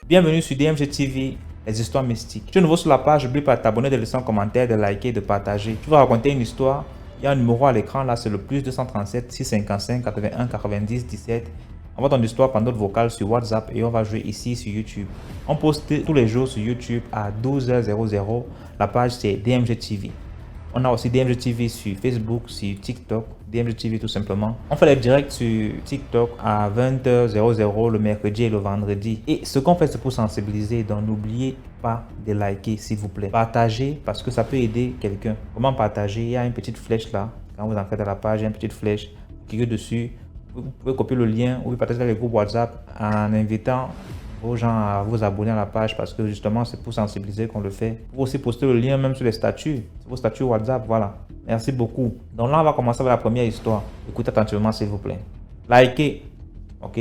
Bienvenue sur DMG TV, les histoires mystiques. Si tu es nouveau sur la page, n'oublie pas de t'abonner, de laisser un commentaire, de liker, de partager. Tu vas raconter une histoire, il y a un numéro à l'écran, là c'est le plus 237 655 81 90 17. Envoie ton histoire par note vocale sur WhatsApp et on va jouer ici sur YouTube. On poste tous les jours sur YouTube à 12h00. La page c'est DMG TV. On a aussi DMG TV sur Facebook, sur TikTok, DMG TV tout simplement. On fait les directs sur TikTok à 20h00 le mercredi et le vendredi. Et ce qu'on fait, c'est pour sensibiliser. Donc n'oubliez pas de liker s'il vous plaît. Partagez parce que ça peut aider quelqu'un. Comment partager? Il y a une petite flèche là. Quand vous entrez dans la page, il y a une petite flèche. Cliquez dessus. Vous pouvez copier le lien ou partager dans les groupes WhatsApp en invitant aux gens à vous abonner à la page parce que justement c'est pour sensibiliser qu'on le fait. Vous pouvez aussi poster le lien même sur les statuts, sur vos statuts WhatsApp, voilà. Merci beaucoup. Donc là on va commencer avec la première histoire. Écoutez attentivement s'il vous plaît. Likez, ok?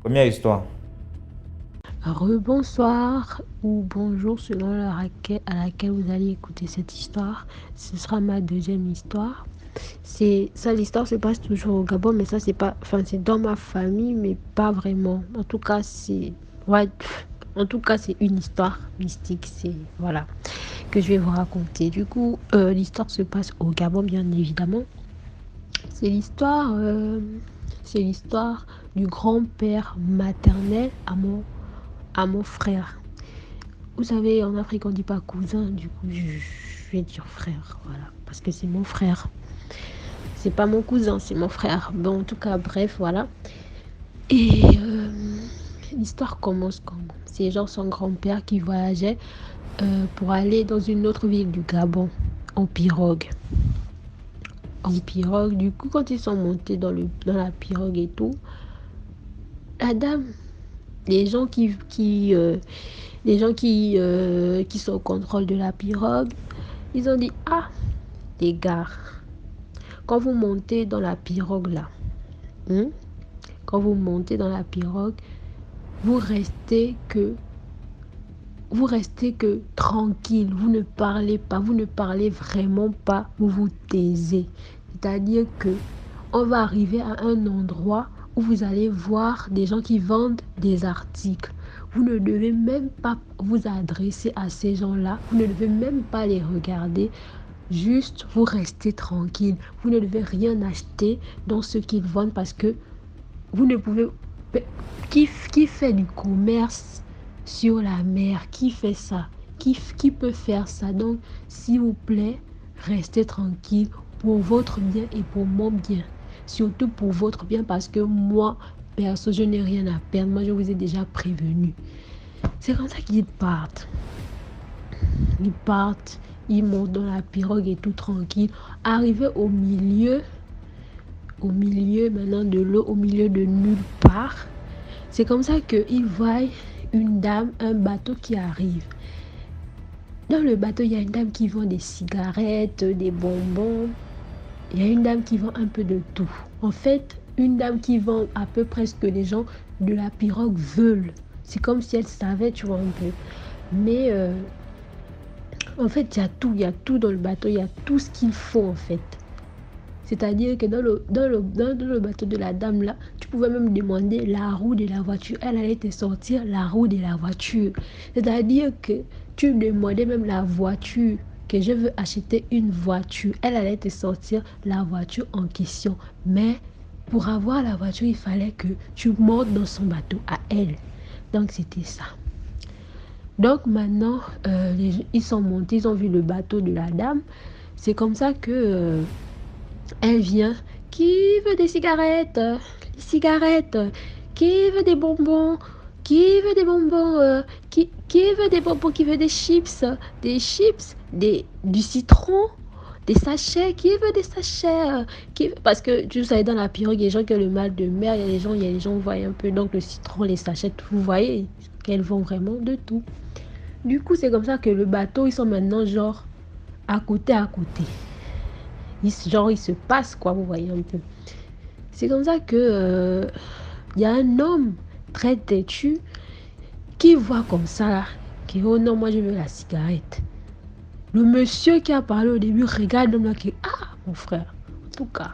Première histoire. Rebonsoir ou bonjour selon l'heure à laquelle vous allez écouter cette histoire. Ce sera ma deuxième histoire. L'histoire se passe toujours au Gabon, mais ça c'est pas, c'est dans ma famille, mais pas vraiment. En tout cas, c'est une histoire mystique, voilà, que je vais vous raconter. Du coup, l'histoire se passe au Gabon, bien évidemment. C'est l'histoire du grand-père maternel à mon frère. Vous savez, en Afrique, on dit pas cousin, du coup, je vais dire frère, voilà, parce que c'est mon frère. C'est pas mon cousin, c'est mon frère. Bon, en tout cas, bref, voilà. Et l'histoire commence comme c'est genre son grand-père qui voyageait pour aller dans une autre ville du Gabon, en pirogue. Du coup, quand ils sont montés dans la pirogue et tout, la dame, les gens qui sont au contrôle de la pirogue, ils ont dit, ah, les gars, quand vous montez dans la pirogue là, vous restez que tranquille, vous ne parlez vraiment pas, vous vous taisez. C'est-à-dire que on va arriver à un endroit où vous allez voir des gens qui vendent des articles. Vous ne devez même pas vous adresser à ces gens-là, vous ne devez même pas les regarder. Juste, vous restez tranquille. Vous ne devez rien acheter dans ce qu'ils vendent parce que vous ne pouvez... Qui fait du commerce sur la mer? Qui fait ça? Qui peut faire ça? Donc, s'il vous plaît, restez tranquille pour votre bien et pour mon bien. Surtout pour votre bien parce que moi, perso, je n'ai rien à perdre. Moi, je vous ai déjà prévenu. C'est comme ça qu'ils partent. Ils montent dans la pirogue et tout tranquille. Arrivé au milieu maintenant de l'eau, au milieu de nulle part. C'est comme ça qu'ils voient une dame, un bateau qui arrive. Dans le bateau, il y a une dame qui vend des cigarettes, des bonbons. Il y a une dame qui vend un peu de tout. En fait, une dame qui vend à peu près ce que les gens de la pirogue veulent. C'est comme si elle savait, tu vois, un peu. Mais... en fait, il y a tout dans le bateau, il y a tout ce qu'il faut en fait. C'est-à-dire que dans le bateau de la dame là, tu pouvais même demander la roue de la voiture. Elle allait te sortir la roue de la voiture. C'est-à-dire que tu demandais même la voiture, que je veux acheter une voiture. Elle allait te sortir la voiture en question. Mais pour avoir la voiture, il fallait que tu montes dans son bateau à elle. Donc c'était ça. Donc maintenant, ils sont montés, ils ont vu le bateau de la dame. C'est comme ça que elle vient. Qui veut des cigarettes? Les cigarettes. Qui veut des bonbons? Qui veut des bonbons? Qui veut des bonbons? Qui veut des chips? Des chips? Du citron? Des sachets? Qui veut des sachets? Parce que tu sais, dans la pirogue, il y a des gens qui ont le mal de mer. Il y a des gens, vous voyez un peu. Donc le citron, les sachets, vous voyez qu'elles vont vraiment de tout. Du coup, c'est comme ça que le bateau, ils sont maintenant genre à côté. Ils se passent quoi, vous voyez un peu. C'est comme ça que y a un homme très têtu qui voit comme ça là, qui oh non, moi je veux la cigarette. Le monsieur qui a parlé au début regarde l'homme là qui ah mon frère, en tout cas,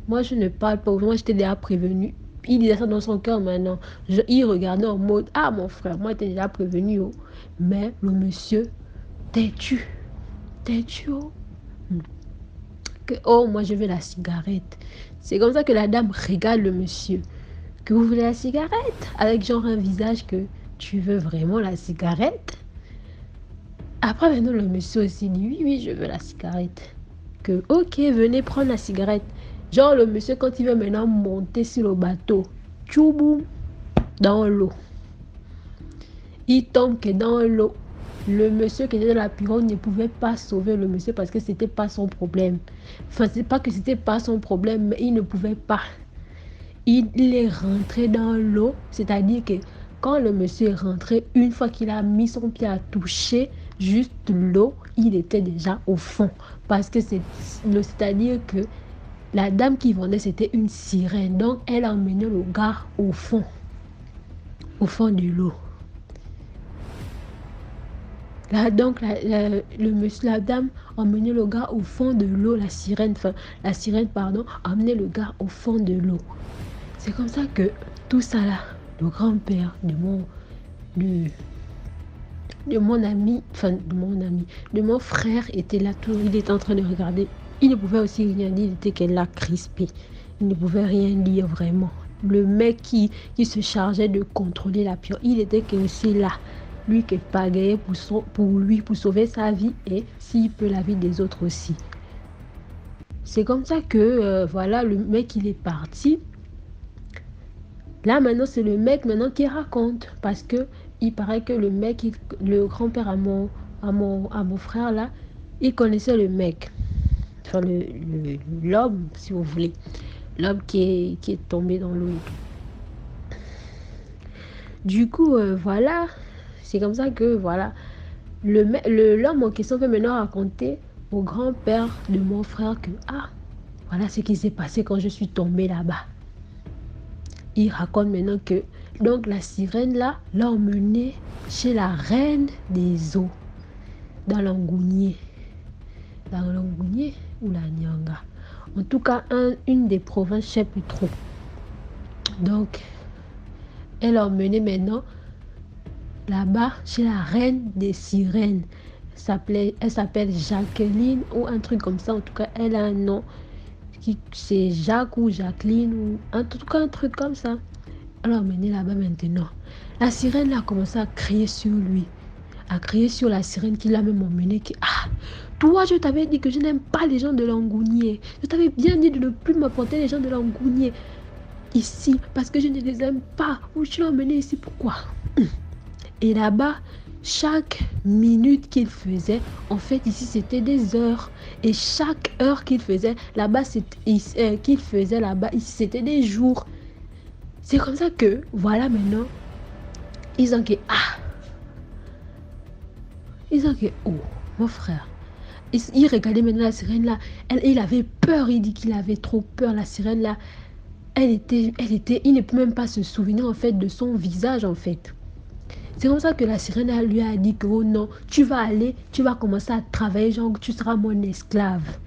Moi, je ne parle pas. Moi, j'étais déjà prévenu. Il disait ça dans son cœur maintenant. Il regardait en mode, ah mon frère, moi, j'étais déjà prévenu. Oh. Mais le monsieur, têtu. Têtu. Oh. Que, oh, moi, je veux la cigarette. C'est comme ça que la dame regarde le monsieur. Que vous voulez la cigarette? Avec genre un visage que tu veux vraiment la cigarette? Après, maintenant, le monsieur aussi dit, oui, oui, je veux la cigarette. Que, ok, venez prendre la cigarette. Genre, le monsieur, quand il veut maintenant monter sur le bateau, tchouboum, dans l'eau. Il tombe que dans l'eau. Le monsieur qui était dans la pirogue ne pouvait pas sauver le monsieur parce que c'était pas son problème. Enfin, c'est pas que c'était pas son problème, mais il ne pouvait pas. Il est rentré dans l'eau, c'est-à-dire que quand le monsieur est rentré, une fois qu'il a mis son pied à toucher juste l'eau, il était déjà au fond. Parce que c'est-à-dire que la dame qui vendait, c'était une sirène. Donc, elle a emmené le gars au fond de l'eau. Là, donc, la dame a emmené le gars au fond de l'eau. La sirène, a emmené le gars au fond de l'eau. C'est comme ça que tout ça là, le grand-père de mon frère était là, il était en train de regarder. Il ne pouvait aussi rien dire, il était qu'elle l'a crispé. Il ne pouvait rien dire vraiment. Le mec qui se chargeait de contrôler la pure, il était que aussi là. Lui qui pagayait pour sauver sa vie et s'il peut la vie des autres aussi. C'est comme ça que voilà, le mec il est parti. Là maintenant c'est le mec maintenant qui raconte parce que il paraît que le grand-père à mon frère là, il connaissait le mec, enfin l'homme si vous voulez, l'homme qui est tombé dans l'eau. Du coup voilà, c'est comme ça que voilà, l'homme en question peut maintenant raconter au grand-père de mon frère que voilà ce qui s'est passé quand je suis tombée là-bas. Il raconte maintenant que donc la sirène là l'a emmené chez la reine des eaux dans l'Angounié ou la Nyanga, en tout cas une des provinces, je sais plus trop. Donc elle l'a emmené maintenant là-bas chez la reine des sirènes. Elle s'appelle Jacqueline ou un truc comme ça. En tout cas elle a un nom, c'est Jacques ou Jacqueline ou en tout cas un truc comme ça. Alors emmené là-bas maintenant. La sirène a commencé à crier sur lui, à crier sur la sirène qui l'a même emmené. Toi je t'avais dit que je n'aime pas les gens de l'Angounié. Je t'avais bien dit de ne plus m'apporter les gens de l'Angounié ici parce que je ne les aime pas. Où tu l'as emmené ici, pourquoi? Et là-bas, chaque minute qu'il faisait, en fait ici c'était des heures, et chaque heure qu'il faisait là-bas, ici c'était des jours. C'est comme ça que voilà maintenant ils ont que oh mon frère, il regardait maintenant la sirène là, il avait peur, il dit qu'il avait trop peur. La sirène là, il ne peut même pas se souvenir en fait de son visage en fait. C'est comme ça que la sirène lui a dit que oh non, tu vas commencer à travailler, genre tu seras mon esclave.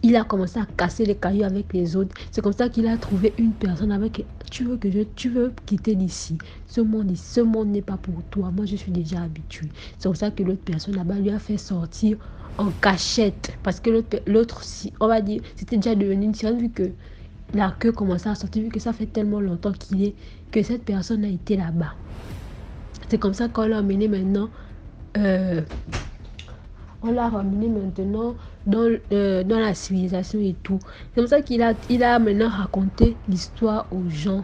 Il a commencé à casser les cailloux avec les autres. C'est comme ça qu'il a trouvé une personne avec tu veux quitter d'ici. Ce monde n'est pas pour toi. Moi je suis déjà habituée. C'est comme ça que l'autre personne là-bas lui a fait sortir en cachette parce que l'autre on va dire c'était déjà devenu une sirène vu que la queue commençait à sortir, vu que ça fait tellement longtemps que cette personne a été là-bas. C'est comme ça qu'on l'a emmené maintenant. On l'a ramené maintenant dans la civilisation et tout. C'est comme ça qu'il a maintenant raconté l'histoire aux gens,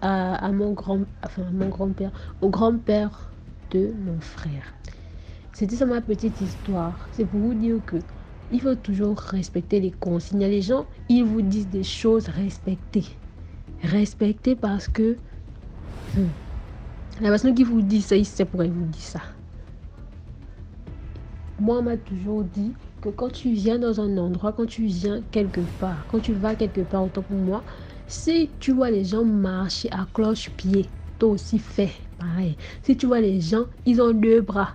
à mon grand-père, au grand-père de mon frère. C'était ça ma petite histoire. C'est pour vous dire que il faut toujours respecter les consignes. Les gens, ils vous disent des choses, respectez. Respectez parce que la personne qui vous dit ça, il sait pourquoi il vous dit ça. Moi, on m'a toujours dit que quand tu viens dans un endroit, quand tu viens quelque part, quand tu vas quelque part, autant pour moi, si tu vois les gens marcher à cloche-pied, toi aussi fais pareil. Si tu vois les gens, ils ont 2 bras,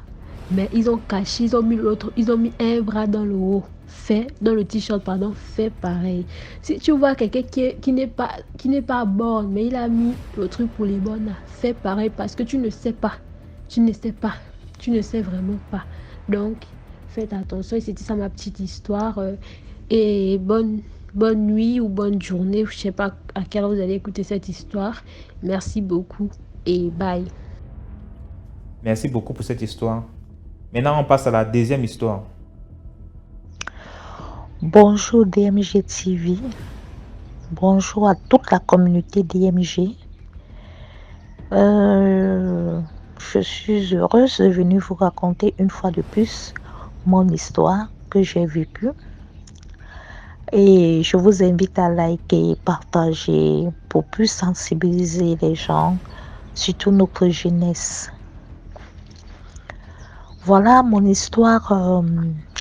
mais ils ont caché, ils ont mis un bras dans le haut. fais, dans le t-shirt, pardon, fais pareil. Si tu vois quelqu'un qui n'est pas borne, mais il a mis le truc pour les bornes, fais pareil parce que tu ne sais pas. Tu ne sais pas. Tu ne sais vraiment pas. Donc, faites attention. Et c'était ça ma petite histoire. Et bonne nuit ou bonne journée. Je ne sais pas à quelle heure vous allez écouter cette histoire. Merci beaucoup et bye. Merci beaucoup pour cette histoire. Maintenant, on passe à la deuxième histoire. Bonjour DMG TV. Bonjour à toute la communauté DMG. Je suis heureuse de venir vous raconter une fois de plus mon histoire que j'ai vécue. Et je vous invite à liker, partager pour plus sensibiliser les gens, surtout notre jeunesse. Voilà, mon histoire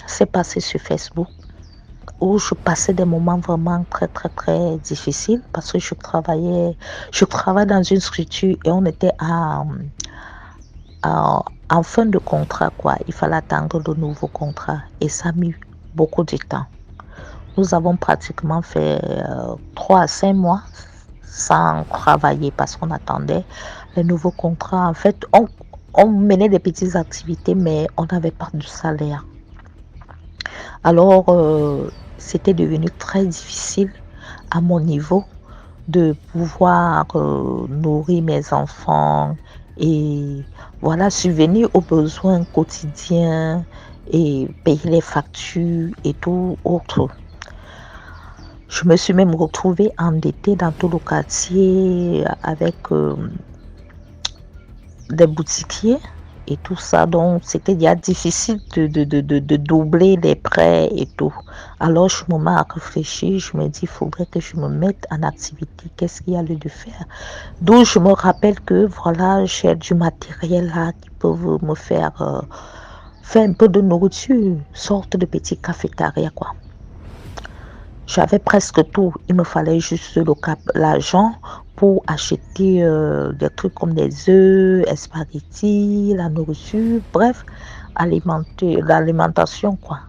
s'est passée sur Facebook, où je passais des moments vraiment très, très, très difficiles parce que je travaille dans une structure et on était en fin de contrat, quoi. Il fallait attendre le nouveau contrat et ça a mis beaucoup de temps. Nous avons pratiquement fait 3 à 5 mois sans travailler parce qu'on attendait le nouveau contrat. En fait, on menait des petites activités, mais on n'avait pas de salaire. Alors, c'était devenu très difficile à mon niveau de pouvoir nourrir mes enfants et voilà, subvenir aux besoins quotidiens et payer les factures et tout autre. Je me suis même retrouvée endettée dans tout le quartier avec des boutiquiers et tout ça. Donc, c'était déjà difficile de doubler les prêts et tout. Alors, je me mets à réfléchir. Je me dis, il faudrait que je me mette en activité. Qu'est-ce qu'il y a lieu de faire? D'où je me rappelle que, voilà, j'ai du matériel là qui peut me faire un peu de nourriture, sorte de petit cafétéria, quoi. J'avais presque tout. Il me fallait juste l'argent pour acheter des trucs comme des œufs, spaghettis, la nourriture, bref, l'alimentation, quoi.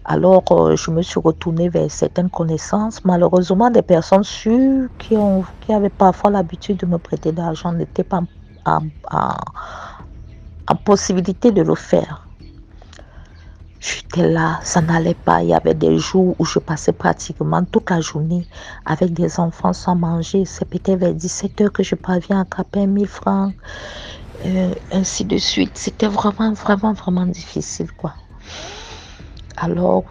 Alors, je me suis retournée vers certaines connaissances. Malheureusement, des personnes sûres qui avaient parfois l'habitude de me prêter de l'argent n'étaient pas en possibilité de le faire. J'étais là, ça n'allait pas. Il y avait des jours où je passais pratiquement toute la journée avec des enfants sans manger. C'est peut-être vers 17 heures que je parviens à caper 1000 francs, ainsi de suite. C'était vraiment, vraiment, vraiment difficile, quoi. Alors,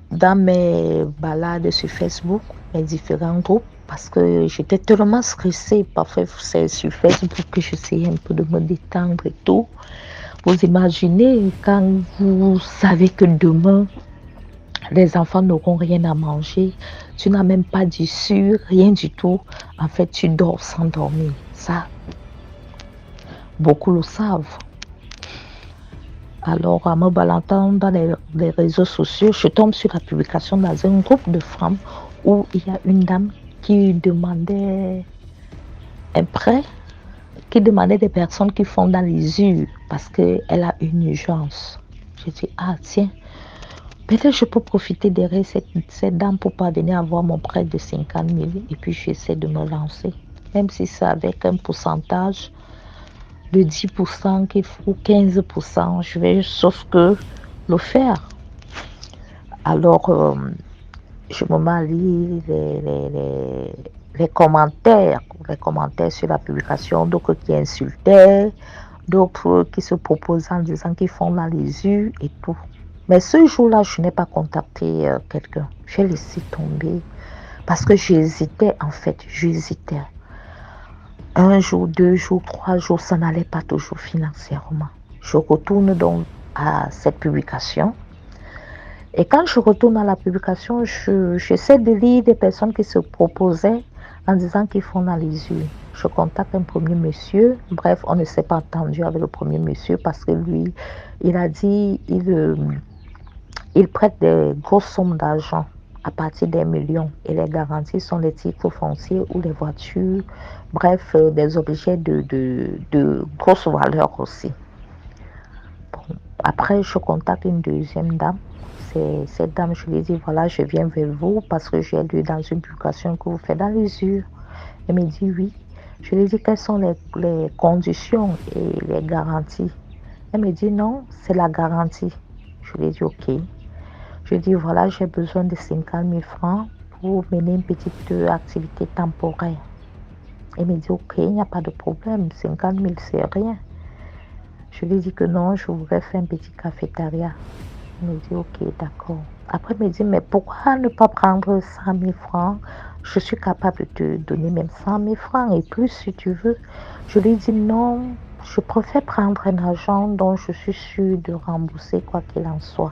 dans mes balades sur Facebook, mes différents groupes, parce que j'étais tellement stressée, parfois c'est sur Facebook que j'essayais un peu de me détendre et tout. Vous imaginez quand vous savez que demain, les enfants n'auront rien à manger, tu n'as même pas d'issue, rien du tout. En fait, tu dors sans dormir. Ça, beaucoup le savent. Alors, en me baladant dans les réseaux sociaux, je tombe sur la publication dans un groupe de femmes où il y a une dame qui demandait un prêt, qui demandait des personnes qui font dans l'usure parce qu'elle a une urgence. Je dis, ah tiens, peut-être je peux profiter derrière cette dame pour parvenir à avoir mon prêt de 50 000 et puis j'essaie de me lancer. Même si c'est avec un pourcentage de 10% qu'il faut, 15%, je vais sauf que le faire. Alors, je me mets à lire les commentaires sur la publication, d'autres qui insultaient, d'autres qui se proposaient en disant qu'ils font dans les yeux et tout. Mais ce jour-là, je n'ai pas contacté quelqu'un. J'ai laissé tomber parce que j'hésitais, en fait, j'hésitais. 1 jour, 2 jours, 3 jours, ça n'allait pas toujours financièrement. Je retourne donc à cette publication. Et quand je retourne à la publication, j'essaie de lire des personnes qui se proposaient en disant qu'ils font dans les yeux. Je contacte un premier monsieur. Bref, on ne s'est pas entendu avec le premier monsieur parce que lui, il a dit il prête des grosses sommes d'argent à partir des millions. Et les garanties sont les titres fonciers ou les voitures. Bref, des objets de grosse valeur aussi. Bon, Après, je contacte une deuxième dame. C'est cette dame, je lui dis, voilà, je viens vers vous parce que j'ai lu dans une publication que vous faites dans l'usure. Elle me dit oui. Je lui dis, quelles sont les conditions et les garanties? Elle me dit, non, c'est la garantie. Je lui dis, ok. Je dis, voilà, j'ai besoin de 50 000 francs pour mener une petite activité temporaire. Elle me dit, ok, il n'y a pas de problème, 50 000, c'est rien. Je lui dis que non, je voudrais faire un petit cafétéria. Elle me dit, ok, d'accord. Après, elle me dit, mais pourquoi ne pas prendre 100 000 francs? Je suis capable de te donner même 100 000 francs et plus si tu veux. Je lui dis, non, je préfère prendre un argent dont je suis sûre de rembourser quoi qu'il en soit.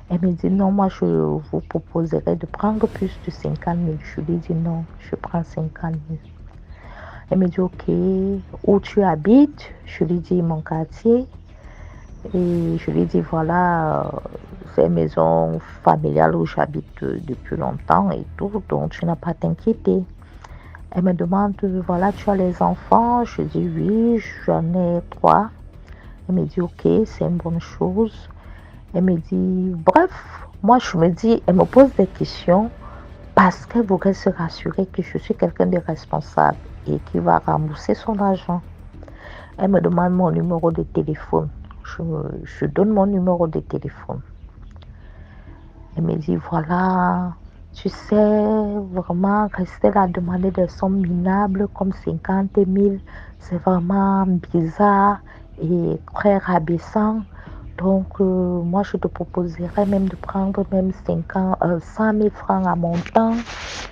Elle me dit, non, moi, je vous proposerais de prendre plus de 50 000. Je lui dis, non, je prends 50 000. Elle me dit, ok, où tu habites? Je lui dis, mon quartier. Et je lui dis, voilà, c'est une maison familiale où j'habite depuis longtemps et tout, donc tu n'as pas à t'inquiéter. Elle me demande, voilà, tu as les enfants? Je dis, oui, j'en ai 3. Elle me dit, ok, c'est une bonne chose. Elle me dit, bref, moi je me dis, elle me pose des questions parce qu'elle voudrait se rassurer que je suis quelqu'un de responsable et qui va rembourser son argent. Elle me demande mon numéro de téléphone. Je donne mon numéro de téléphone. Elle me dit, voilà, tu sais, vraiment, rester là, demander des sommes minables comme 50 000, c'est vraiment bizarre et très rabaissant. Donc, moi, je te proposerais même de prendre même 100 000 francs à mon temps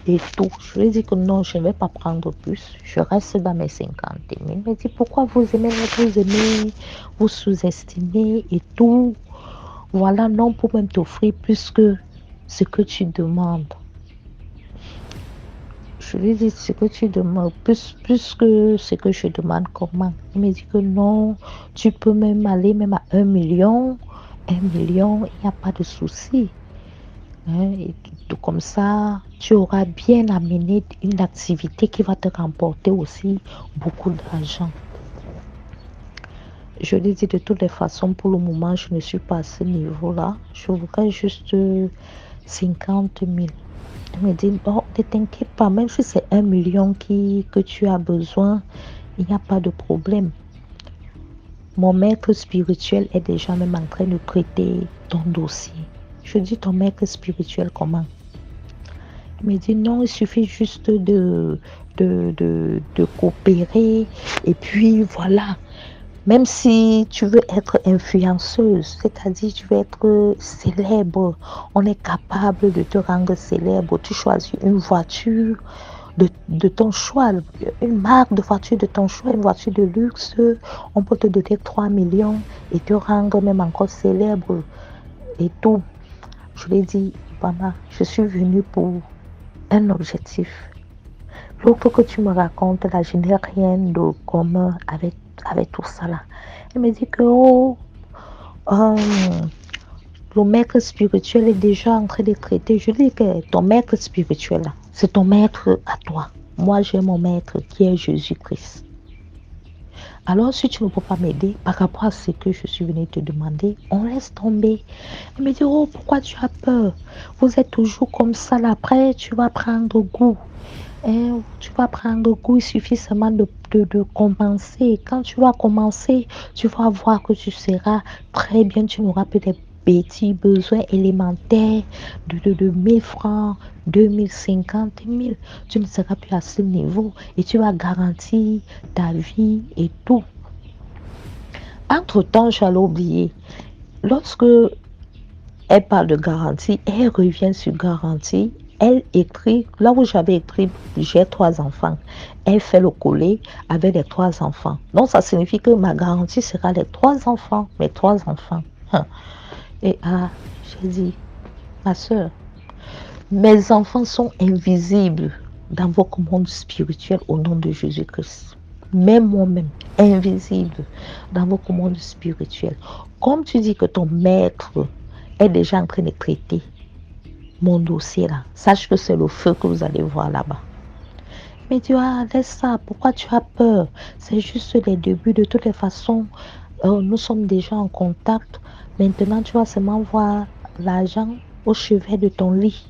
et tout. Je lui ai dit que non, je ne vais pas prendre plus. Je reste dans mes 50 000. Elle me dit, pourquoi vous aimez, vous sous-estimez et tout. Voilà, non, pour même t'offrir plus que ce que tu demandes. Je lui ai dit, ce que tu demandes, plus que ce que je demande, comment? Il me dit que non, tu peux même aller même à 1 million. 1 million, il n'y a pas de souci. Hein, et tout comme ça, tu auras bien amené une activité qui va te remporter aussi beaucoup d'argent. Je lui ai dit de toutes les façons, pour le moment, je ne suis pas à ce niveau-là. Je voudrais juste 50 000. Elle me dit, bon, ne t'inquiète pas, même si c'est 1 million que tu as besoin, il n'y a pas de problème. Mon maître spirituel est déjà même en train de traiter ton dossier. Je dis, ton maître spirituel, comment? Il me dit, non, il suffit juste de coopérer. Et puis, voilà. Même si tu veux être influenceuse, c'est-à-dire tu veux être célèbre, on est capable de te rendre célèbre. Tu choisis une voiture de ton choix, une marque de voiture de ton choix, une voiture de luxe. On peut te donner 3 millions et te rendre même encore célèbre et tout. Je lui ai dit, maman, je suis venue pour un objectif. L'autre que tu me racontes là, je n'ai rien de commun avec tout ça là. Elle me dit que le maître spirituel est déjà en train de traiter. Je dis que ton maître spirituel là, c'est ton maître à toi. Moi, j'ai mon maître qui est Jésus-Christ. Alors, si tu ne peux pas m'aider par rapport à ce que je suis venue te demander, on laisse tomber. Elle me dit, oh, pourquoi tu as peur? Vous êtes toujours comme ça là. Après, tu vas prendre goût. Tu vas prendre goût, il suffit seulement de commencer. Quand tu vas commencer, tu vas voir que tu seras très bien, tu n'auras plus des petits besoins élémentaires de 1000 francs, 2000, 50 000. Tu ne seras plus à ce niveau et tu vas garantir ta vie et tout. Entre-temps, j'allais oublier. Lorsque elle parle de garantie, elle revient sur garantie. Elle écrit, là où j'avais écrit, j'ai 3 enfants. Elle fait le coller avec les 3 enfants. Donc, ça signifie que ma garantie sera les 3 enfants, mes 3 enfants. Et j'ai dit, ma soeur, mes enfants sont invisibles dans votre monde spirituel au nom de Jésus-Christ. Même moi-même, invisible dans votre monde spirituel. Comme tu dis que ton maître est déjà en train de traiter mon dossier là, sache que c'est le feu que vous allez voir là-bas. Mais tu laisse ça, pourquoi tu as peur? C'est juste les débuts, de toutes les façons. Nous sommes déjà en contact. Maintenant, tu vas seulement voir l'argent au chevet de ton lit.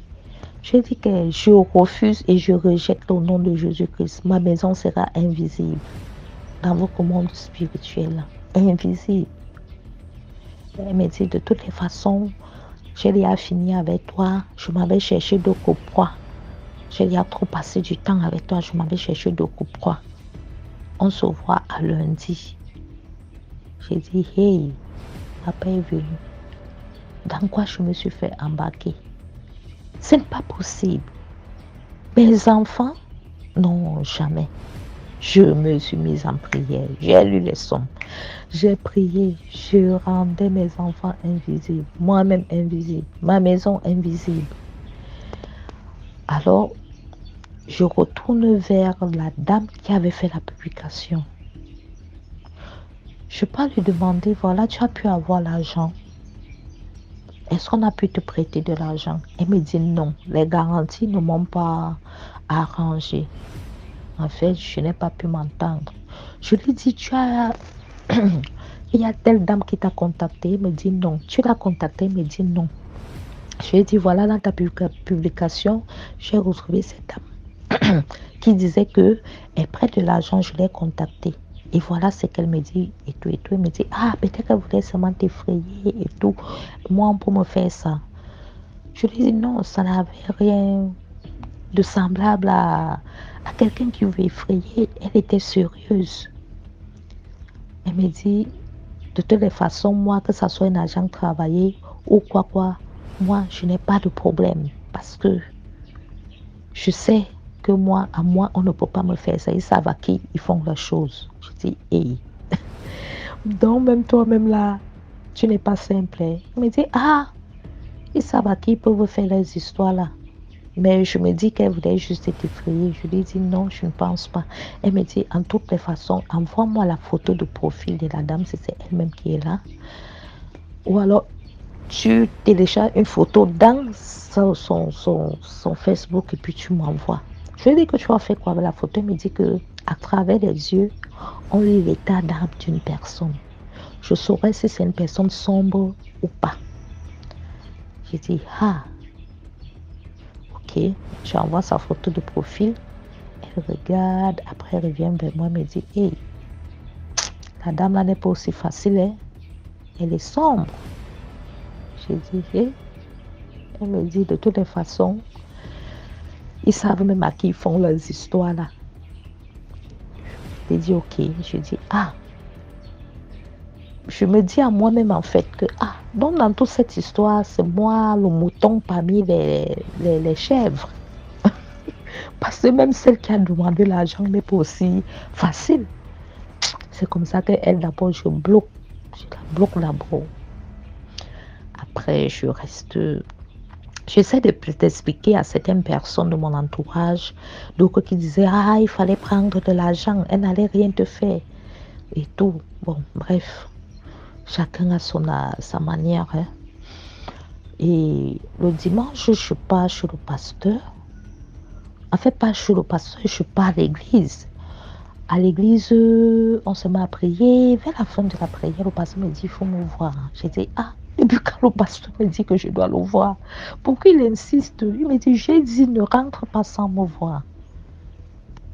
Je dis que je refuse et je rejette au nom de Jésus-Christ. Ma maison sera invisible dans votre monde spirituel. Invisible. Elle me dit, de toutes les façons, j'ai déjà fini avec toi. Je m'avais cherché d'autres proies. J'ai déjà trop passé du temps avec toi. Je m'avais cherché d'autres proies. On se voit à lundi. J'ai dit, hey, papa est venu. Dans quoi je me suis fait embarquer? Ce n'est pas possible. Mes enfants? Non, jamais. Je me suis mise en prière. J'ai lu les sommes. J'ai prié. Je rendais mes enfants invisibles. Moi-même invisible. Ma maison invisible. Alors, je retourne vers la dame qui avait fait la publication. Je peux lui demander, voilà, tu as pu avoir l'argent. Est-ce qu'on a pu te prêter de l'argent? Elle me dit non, les garanties ne m'ont pas arrangé. En fait, je n'ai pas pu m'entendre. Je lui dis, il y a telle dame qui t'a contacté. Elle me dit non. Tu l'as contacté? Elle me dit non. Je lui ai dit, voilà, dans ta publication, j'ai retrouvé cette dame qui disait qu'elle prête de l'argent, je l'ai contactée. Et voilà ce qu'elle me dit et tout et tout. Elle me dit, ah, peut-être qu'elle voulait seulement t'effrayer et tout. Moi, pour me faire ça. Je lui ai dit, non, ça n'avait rien de semblable à quelqu'un qui veut effrayer. Elle était sérieuse. Elle me dit, de toutes les façons, moi, que ça soit un agent travaillé ou quoi, moi, je n'ai pas de problème. Parce que je sais que moi, à moi, on ne peut pas me faire ça. Ils savent à qui ils font la chose. Je dis, hey. Donc, même toi-même là, tu n'es pas simple. Hein. Il me dit, ah, ils savent à qui ils peuvent faire les histoires là. Mais je me dis qu'elle voulait juste être effrayée. Je lui ai dit, non, je ne pense pas. Elle me dit, en toutes les façons, envoie-moi la photo de profil de la dame, si c'est elle-même qui est là. Ou alors, tu télécharges une photo dans son Facebook et puis tu m'envoies. Je lui ai dit que tu as fait quoi avec la photo? Elle me dit que à travers les yeux, on lit l'état d'âme d'une personne. Je saurais si c'est une personne sombre ou pas. J'ai dit, ah, ok. J'envoie sa photo de profil. Elle regarde, après elle revient vers moi et me dit, hey, la dame là n'est pas aussi facile, hein? Elle est sombre. J'ai dit, hey. Elle me dit, de toutes les façons, ils savent même à qui ils font leurs histoires là. J'ai dit, ok. Je dis, ah. Je me dis à moi-même en fait que, ah, donc dans toute cette histoire, c'est moi le mouton parmi les chèvres. Parce que même celle qui a demandé l'argent n'est pas aussi facile. C'est comme ça qu'elle d'abord, je la bloque d'abord. Après, j'essaie de t'expliquer à certaines personnes de mon entourage, donc qui disaient, ah, il fallait prendre de l'argent, elle n'allait rien te faire. Et tout. Bon, bref, chacun a sa manière. Hein. Et le dimanche, je pars chez le pasteur. En fait, pas chez le pasteur, je pars à l'église. À l'église, on se met à prier. Vers la fin de la prière, le pasteur me dit, il faut me voir. J'ai dit, ah, depuis quand le pasteur me dit que je dois le voir? Pourquoi il insiste? Il me dit, j'ai dit, ne rentre pas sans me voir.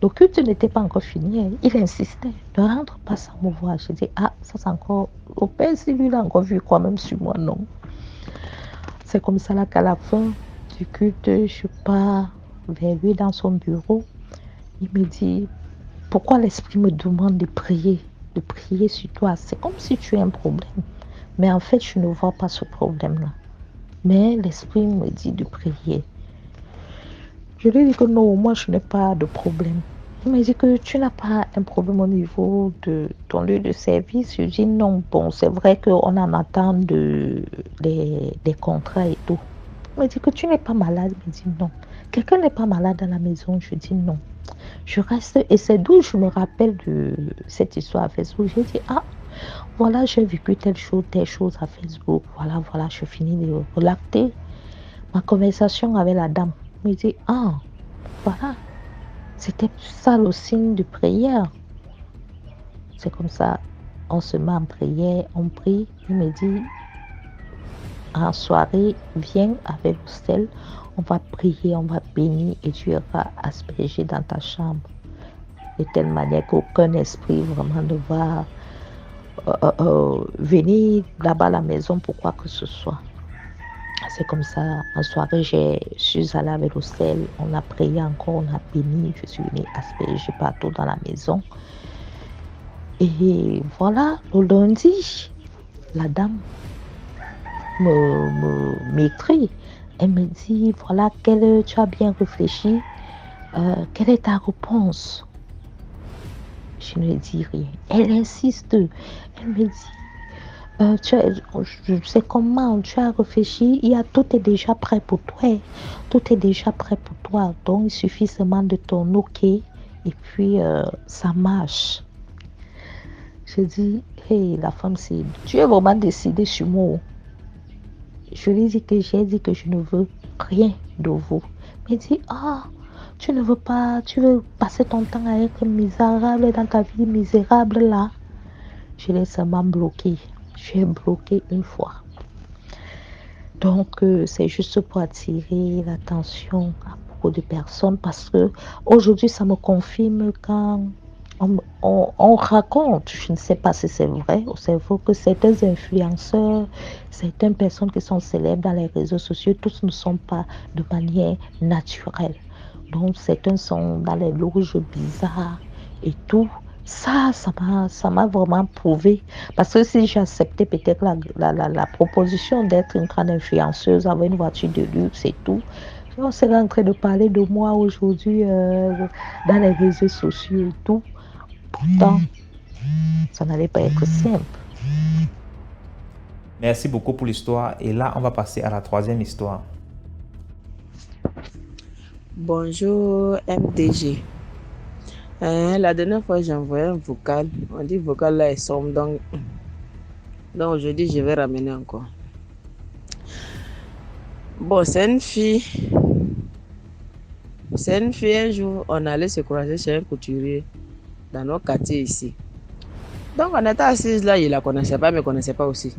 Le culte n'était pas encore fini. Hein. Il insistait, ne rentre pas sans me voir. J'ai dit, ah, ça c'est encore... Le père, si lui, il a encore vu quoi, même sur moi, non. C'est comme ça là qu'à la fin du culte, je pars vers lui dans son bureau. Il me dit, pourquoi l'esprit me demande de prier sur toi? C'est comme si tu as un problème. Mais en fait, je ne vois pas ce problème-là. Mais l'esprit me dit de prier. Je lui ai dit que non, moi, je n'ai pas de problème. Il m'a dit que tu n'as pas un problème au niveau de ton lieu de service. Je dis non, bon, c'est vrai qu'on en attend des contrats et tout. Il m'a dit que tu n'es pas malade. Il m'a dit non. Quelqu'un n'est pas malade à la maison. Je dis non. Je reste, et c'est d'où je me rappelle de cette histoire à Facebook. J'ai dit, ah, voilà, j'ai vécu telle chose à Facebook. Voilà, je finis de relater ma conversation avec la dame. Il me dit, ah, voilà, c'était ça le signe de prière. C'est comme ça. on se met en prière, on prie. Il me dit, en soirée, viens avec Estelle, on va prier, on va bénir et tu iras asperger dans ta chambre. De telle manière qu'aucun esprit vraiment ne va venir là-bas à la maison pour quoi que ce soit. C'est comme ça, en soirée, je suis allée avec Estelle, on a prié encore, on a béni, je suis venue asperger partout dans la maison. Et voilà, le lundi, la dame m'écrit. Elle me dit, voilà, tu as bien réfléchi. Quelle est ta réponse? Je ne dis rien. Elle insiste. Elle me dit, je sais comment tu as réfléchi. Tout est déjà prêt pour toi. Tout est déjà prêt pour toi. Donc, il suffit seulement de ton OK. Et puis, ça marche. Je dis, hey, la femme, tu es vraiment décidée sur moi. Je lui dis que j'ai dit que je ne veux rien de vous. Mais il dit, tu ne veux pas, tu veux passer ton temps à être misérable dans ta vie misérable là. Je l'ai seulement bloqué. Je suis bloquée une fois. Donc, c'est juste pour attirer l'attention à beaucoup de personnes parce que aujourd'hui, ça me confirme quand on raconte, je ne sais pas si c'est vrai ou c'est faux, que certains influenceurs, certaines personnes qui sont célèbres dans les réseaux sociaux, tous ne sont pas de manière naturelle. Donc, certains sont dans les loges bizarres et tout. Ça m'a vraiment prouvé. Parce que si j'acceptais peut-être la proposition d'être une grande influenceuse avec une voiture de luxe et tout, on serait en train de parler de moi aujourd'hui dans les réseaux sociaux et tout. Pourtant, ça n'allait pas être simple. Merci beaucoup pour l'histoire. Et là, on va passer à la troisième histoire. Bonjour MDG. La dernière fois, j'ai envoyé un vocal. On dit vocal là est sombre. Donc aujourd'hui, je vais ramener encore. Bon, c'est une fille. Un jour, on allait se croiser chez un couturier dans nos quartiers ici. Donc, on était assise là, il la connaissait pas, mais ne connaissait pas aussi.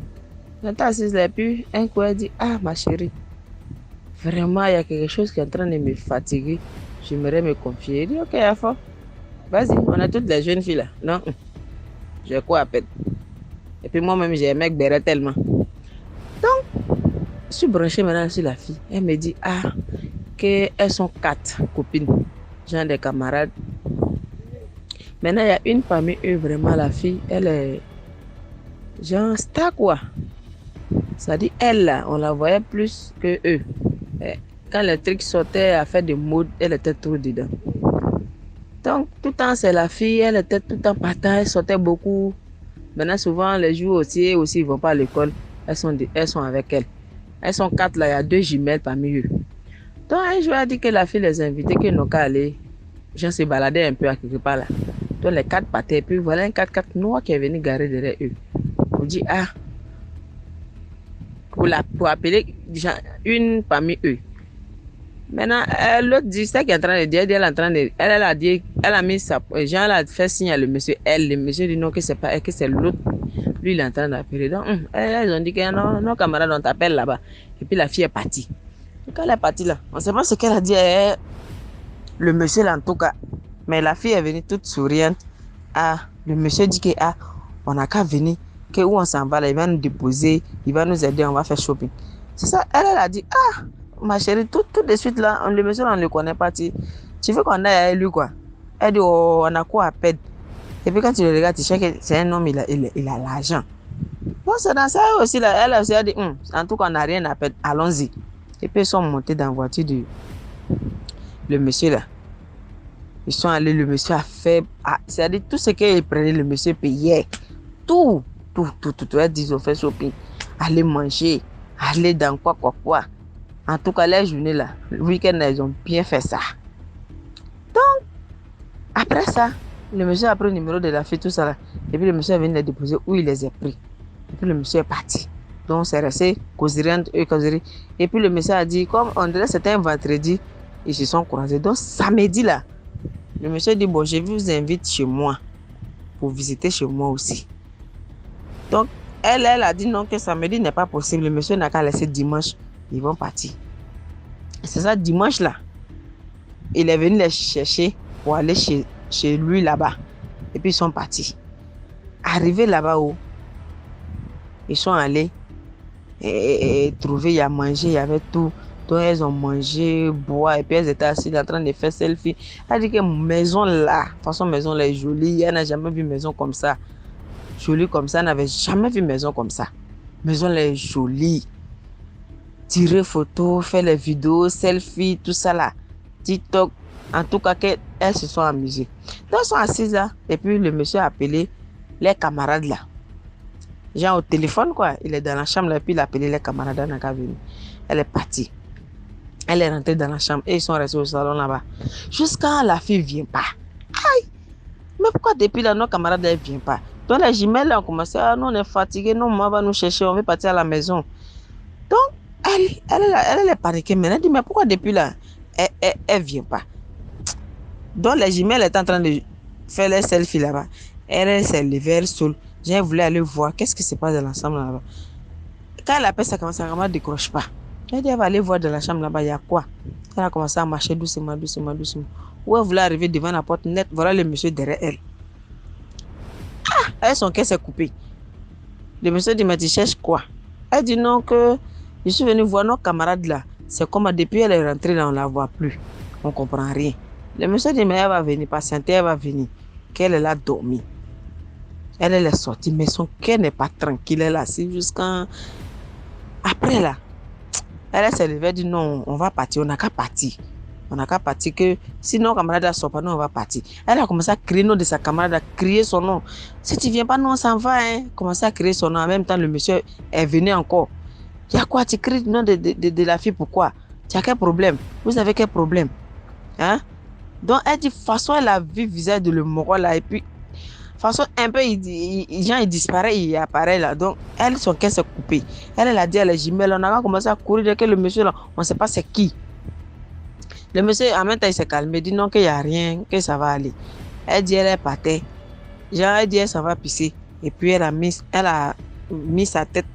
On était assise là, et puis un coup, elle dit, ma chérie, vraiment, il y a quelque chose qui est en train de me fatiguer. J'aimerais me confier. Il dit, ok, Afo, vas-y, on a toutes les jeunes filles là. Non, j'ai quoi à peine. Et puis moi-même, j'ai un mec béret tellement. Donc, je suis branchée maintenant sur la fille. Elle me dit, qu'elles sont 4 copines, genre des camarades. Maintenant, il y a une parmi eux, vraiment, la fille, elle est genre star quoi. Ça dit, elle là, on la voyait plus que eux. Quand le truc sortait à faire des modes, elle était trop dedans. Donc, tout le temps, c'est la fille, elle était tout le temps partant, elle sortait beaucoup. Maintenant, souvent, les jours aussi, ils ne vont pas à l'école, elles sont avec elle. Elles sont 4 là, il y a 2 jumelles parmi eux. Donc, un jour, elle a dit que la fille les invitait, qu'ils n'ont qu'à aller, genre se balader un peu à quelque part là. Donc, les 4 partaient, puis voilà un 4x4 noir qui est venu garer derrière eux. On dit, pour appeler genre, une parmi eux. Maintenant, l'autre dit, c'est qu'elle est en train de dire, elle a mis sa, genre, elle a fait signe à le monsieur, le monsieur dit non, que c'est pas elle, que c'est l'autre. Lui, il est en train d'appeler. Donc, elles ont dit que non, nos camarades, on t'appelle là-bas. Et puis, la fille est partie. Quand elle est partie là, on ne sait pas ce qu'elle a dit à le monsieur là, en tout cas. Mais la fille est venue toute souriante. Le monsieur dit que, on n'a qu'à venir, que où on s'en va là, il va nous déposer, il va nous aider, on va faire shopping. C'est ça, elle a dit, ma chérie, tout de suite là, le monsieur, on ne le connaît pas. Tu veux qu'on aille avec lui quoi? Elle dit, on a quoi à peine? Et puis quand tu le regardes, tu sais que c'est un homme, il a l'argent. Bon, c'est dans ça aussi là, elle aussi a dit, en tout cas, on n'a rien à perdre, allons-y. Et puis ils sont montés dans la voiture du le monsieur là. Ils sont allés, le monsieur a fait, c'est-à-dire tout ce qu'il prenait, le monsieur payait. Tout. Elle dit, ils ont fait shopping, aller manger, aller dans quoi. En tout cas, les journées là, le week-end, ils ont bien fait ça. Donc, après ça, le monsieur a pris le numéro de la fille, tout ça là. Et puis le monsieur est venu les déposer où il les a pris. Et puis le monsieur est parti. Donc, c'est resté causerie entre eux, causerie. Et puis le monsieur a dit, comme on dirait c'était un vendredi, ils se sont croisés. Donc, samedi là, le monsieur dit, bon, je vous invite chez moi pour visiter chez moi aussi. Donc, elle a dit non, que samedi n'est pas possible. Le monsieur n'a qu'à laisser dimanche. Ils vont partir. C'est ça, dimanche là. Il est venu les chercher pour aller chez lui là-bas. Et puis ils sont partis. Arrivés là-bas où ils sont allés et trouver, il y a mangé, il y avait tout. Donc elles ont mangé, boire, et puis elles étaient assises en train de faire selfie. Elle dit que maison là, de toute façon maison là est jolie. Elle n'a jamais vu maison comme ça. Jolie comme ça, elle n'avait jamais vu maison comme ça. Maison là est jolie. Tirer photo, faire les vidéos, selfie, tout ça là. TikTok. En tout cas, elles se sont amusées. Donc elles sont assises là. Et puis le monsieur a appelé les camarades là. Genre au téléphone quoi. Il est dans la chambre là. Et puis il a appelé les camarades. Elle n'a qu'à venir. Elle est partie. Elle est rentrée dans la chambre et ils sont restés au salon là-bas. Jusqu'à la fille ne vient pas. Aïe! Mais pourquoi depuis là, nos camarades ne viennent pas? Donc les jumelles ont commencé, ah non, on est fatigué, non, maman va nous chercher, on veut partir à la maison. Donc, elle est paniquée. Mais elle dit, mais pourquoi depuis là, elle ne vient pas? Donc les jumelles étaient en train de faire les selfies là-bas. Elle s'est levée, elle seule. J'ai voulu aller voir qu'est-ce qui se passe dans la chambre là-bas. Quand elle appelle sa camarade ne décroche pas. Elle dit, elle va aller voir dans la chambre là-bas, il y a quoi? Elle a commencé à marcher doucement. Où elle voulait arriver devant la porte net, voilà le monsieur derrière elle. Ah! Son cœur s'est coupé. Le monsieur dit, mais tu cherches quoi? Elle dit non, que je suis venue voir nos camarades là. C'est comme depuis elle est rentrée là, on ne la voit plus. On ne comprend rien. Le monsieur dit, mais elle va venir, patienter, elle va venir. Qu'elle est là dormi. Elle est sortie, mais son cœur n'est pas tranquille. Elle est assise jusqu'à... Après là, elle s'est levée et dit non, on va partir, on n'a qu'à partir. On n'a qu'à partir que sinon camarade ne sort pas, non, on va partir. Elle a commencé à crier le nom de sa camarade, à crier son nom. Si tu ne viens pas, non, on s'en va. Hein. Commencé à crier son nom. En même temps, le monsieur est venu encore. Il y a quoi? Tu cries le nom de la fille, pourquoi? Tu as quel problème? Vous avez quel problème? Hein? Donc elle dit, de toute façon, elle a vu le visage de le moro là, et puis, de toute façon, un peu, il disparaît, il apparaît là. Donc, elle, son cœur s'est coupé. Elle a dit à la jumelle, on a commencé à courir dès que le monsieur là, on ne sait pas c'est qui. Le monsieur, en même temps, il s'est calmé, il dit non, qu'il n'y a rien, que ça va aller. Elle dit, elle est partie. Genre, elle dit, elle s'en va pisser. Et puis, elle a mis sa tête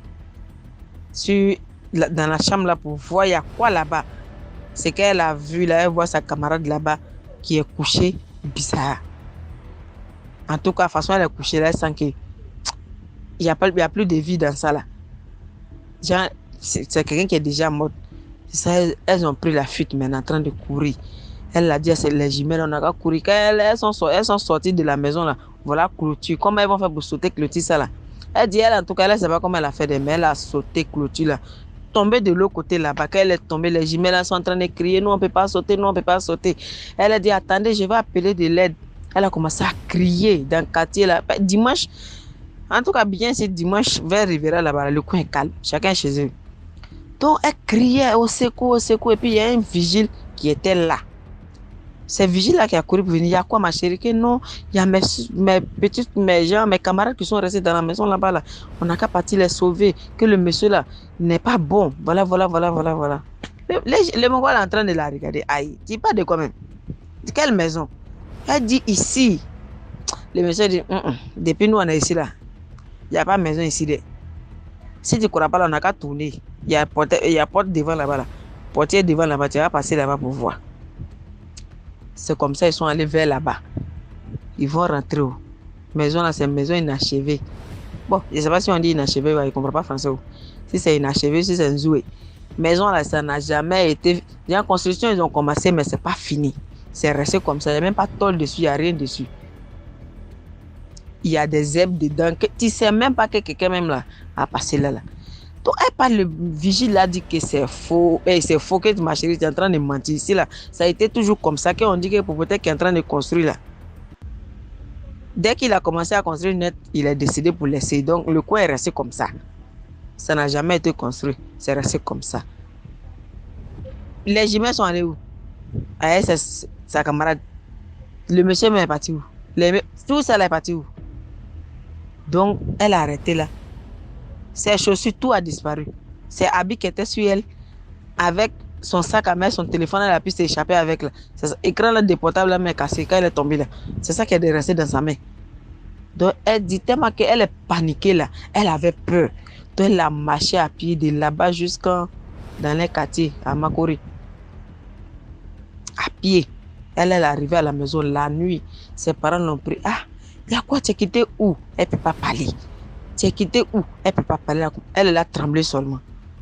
dans la chambre là pour voir, il y a quoi là-bas. C'est qu'elle a vu, là, elle voit sa camarade là-bas qui est couchée, bizarre. En tout cas, de toute façon, elle est couchée là, elle sent qu'il n'y a plus de vie dans ça là. Genre, c'est quelqu'un qui est déjà mort. Ça, elles ont pris la fuite maintenant, en train de courir. Elle a dit à les jumelles, on a qu'à courir. Quand elles sont sorties de la maison là, voilà clôture. Comment elles vont faire pour sauter clôture ça là? Elle dit, elle en tout cas, elle ne sait pas comment elle a fait mais elle a sauté clôture là. Tombée de l'autre côté là-bas. Quand elle est tombée, les jumelles elles sont en train de crier, non, on ne peut pas sauter, non, on ne peut pas sauter. Elle a dit, attendez, je vais appeler de l'aide. Elle a commencé à crier dans le quartier là. Dimanche, en tout cas, bien c'est dimanche, vers Rivera là-bas, le coin est calme, chacun chez eux. Donc, elle criait au secours, et puis il y a un vigile qui était là. C'est vigile là qui a couru pour venir. Il y a quoi, ma chérie? Que non, il y a mes camarades qui sont restés dans la maison là-bas. Là. On n'a qu'à partir les sauver. Que le monsieur là n'est pas bon. Voilà. Le Mongol est en train de la regarder. Aïe, dis pas de quoi même. Quelle maison? Elle dit ici. Le monsieur dit, depuis nous on est ici là. Il n'y a pas de maison ici. Si tu ne crois pas là, on n'a qu'à tourner. Il y a porte devant là-bas. Là. Portier devant là-bas, tu vas passer là-bas pour voir. C'est comme ça, ils sont allés vers là-bas. Ils vont rentrer. Maison là, c'est une maison inachevée. Bon, je ne sais pas si on dit inachevée, ils ne comprennent pas français. Si c'est inachevé, si c'est un zoué. Maison là, ça n'a jamais été... En construction, ils ont commencé, mais ce n'est pas fini. C'est resté comme ça. Il n'y a même pas de tôle dessus, il n'y a rien dessus. Il y a des herbes dedans. Tu ne sais même pas que quelqu'un même là a passé là. Donc, elle parle, le vigile a dit que c'est faux. C'est faux que ma chérie est en train de mentir ici là. Ça a été toujours comme ça qu'on dit que le propriétaire qui est en train de construire là. Dès qu'il a commencé à construire net, il a décidé pour laisser. Donc, le coin est resté comme ça. Ça n'a jamais été construit. C'est resté comme ça. Les jumelles sont allés où? C'est sa camarade. Le monsieur est parti où? Tout ça là est parti où? Donc, elle a arrêté là. Ses chaussures, tout a disparu. Ses habits qui étaient sur elle, avec son sac à main, son téléphone, elle a pu s'échapper avec là. L'écran là, déportable, là, mais cassé quand elle est tombée là. C'est ça qui est resté dans sa main. Donc, elle dit tellement qu'elle est paniquée là. Elle avait peur. Donc, elle a marché à pied de là-bas jusqu'à dans les quartiers, à Makori. À pied. Elle est arrivée à la maison la nuit. Ses parents l'ont pris. Ah, il y a quoi? Tu es quitté où? Elle ne peut pas parler. Tu es quitté où? Elle ne peut pas parler. Elle a tremblé seulement.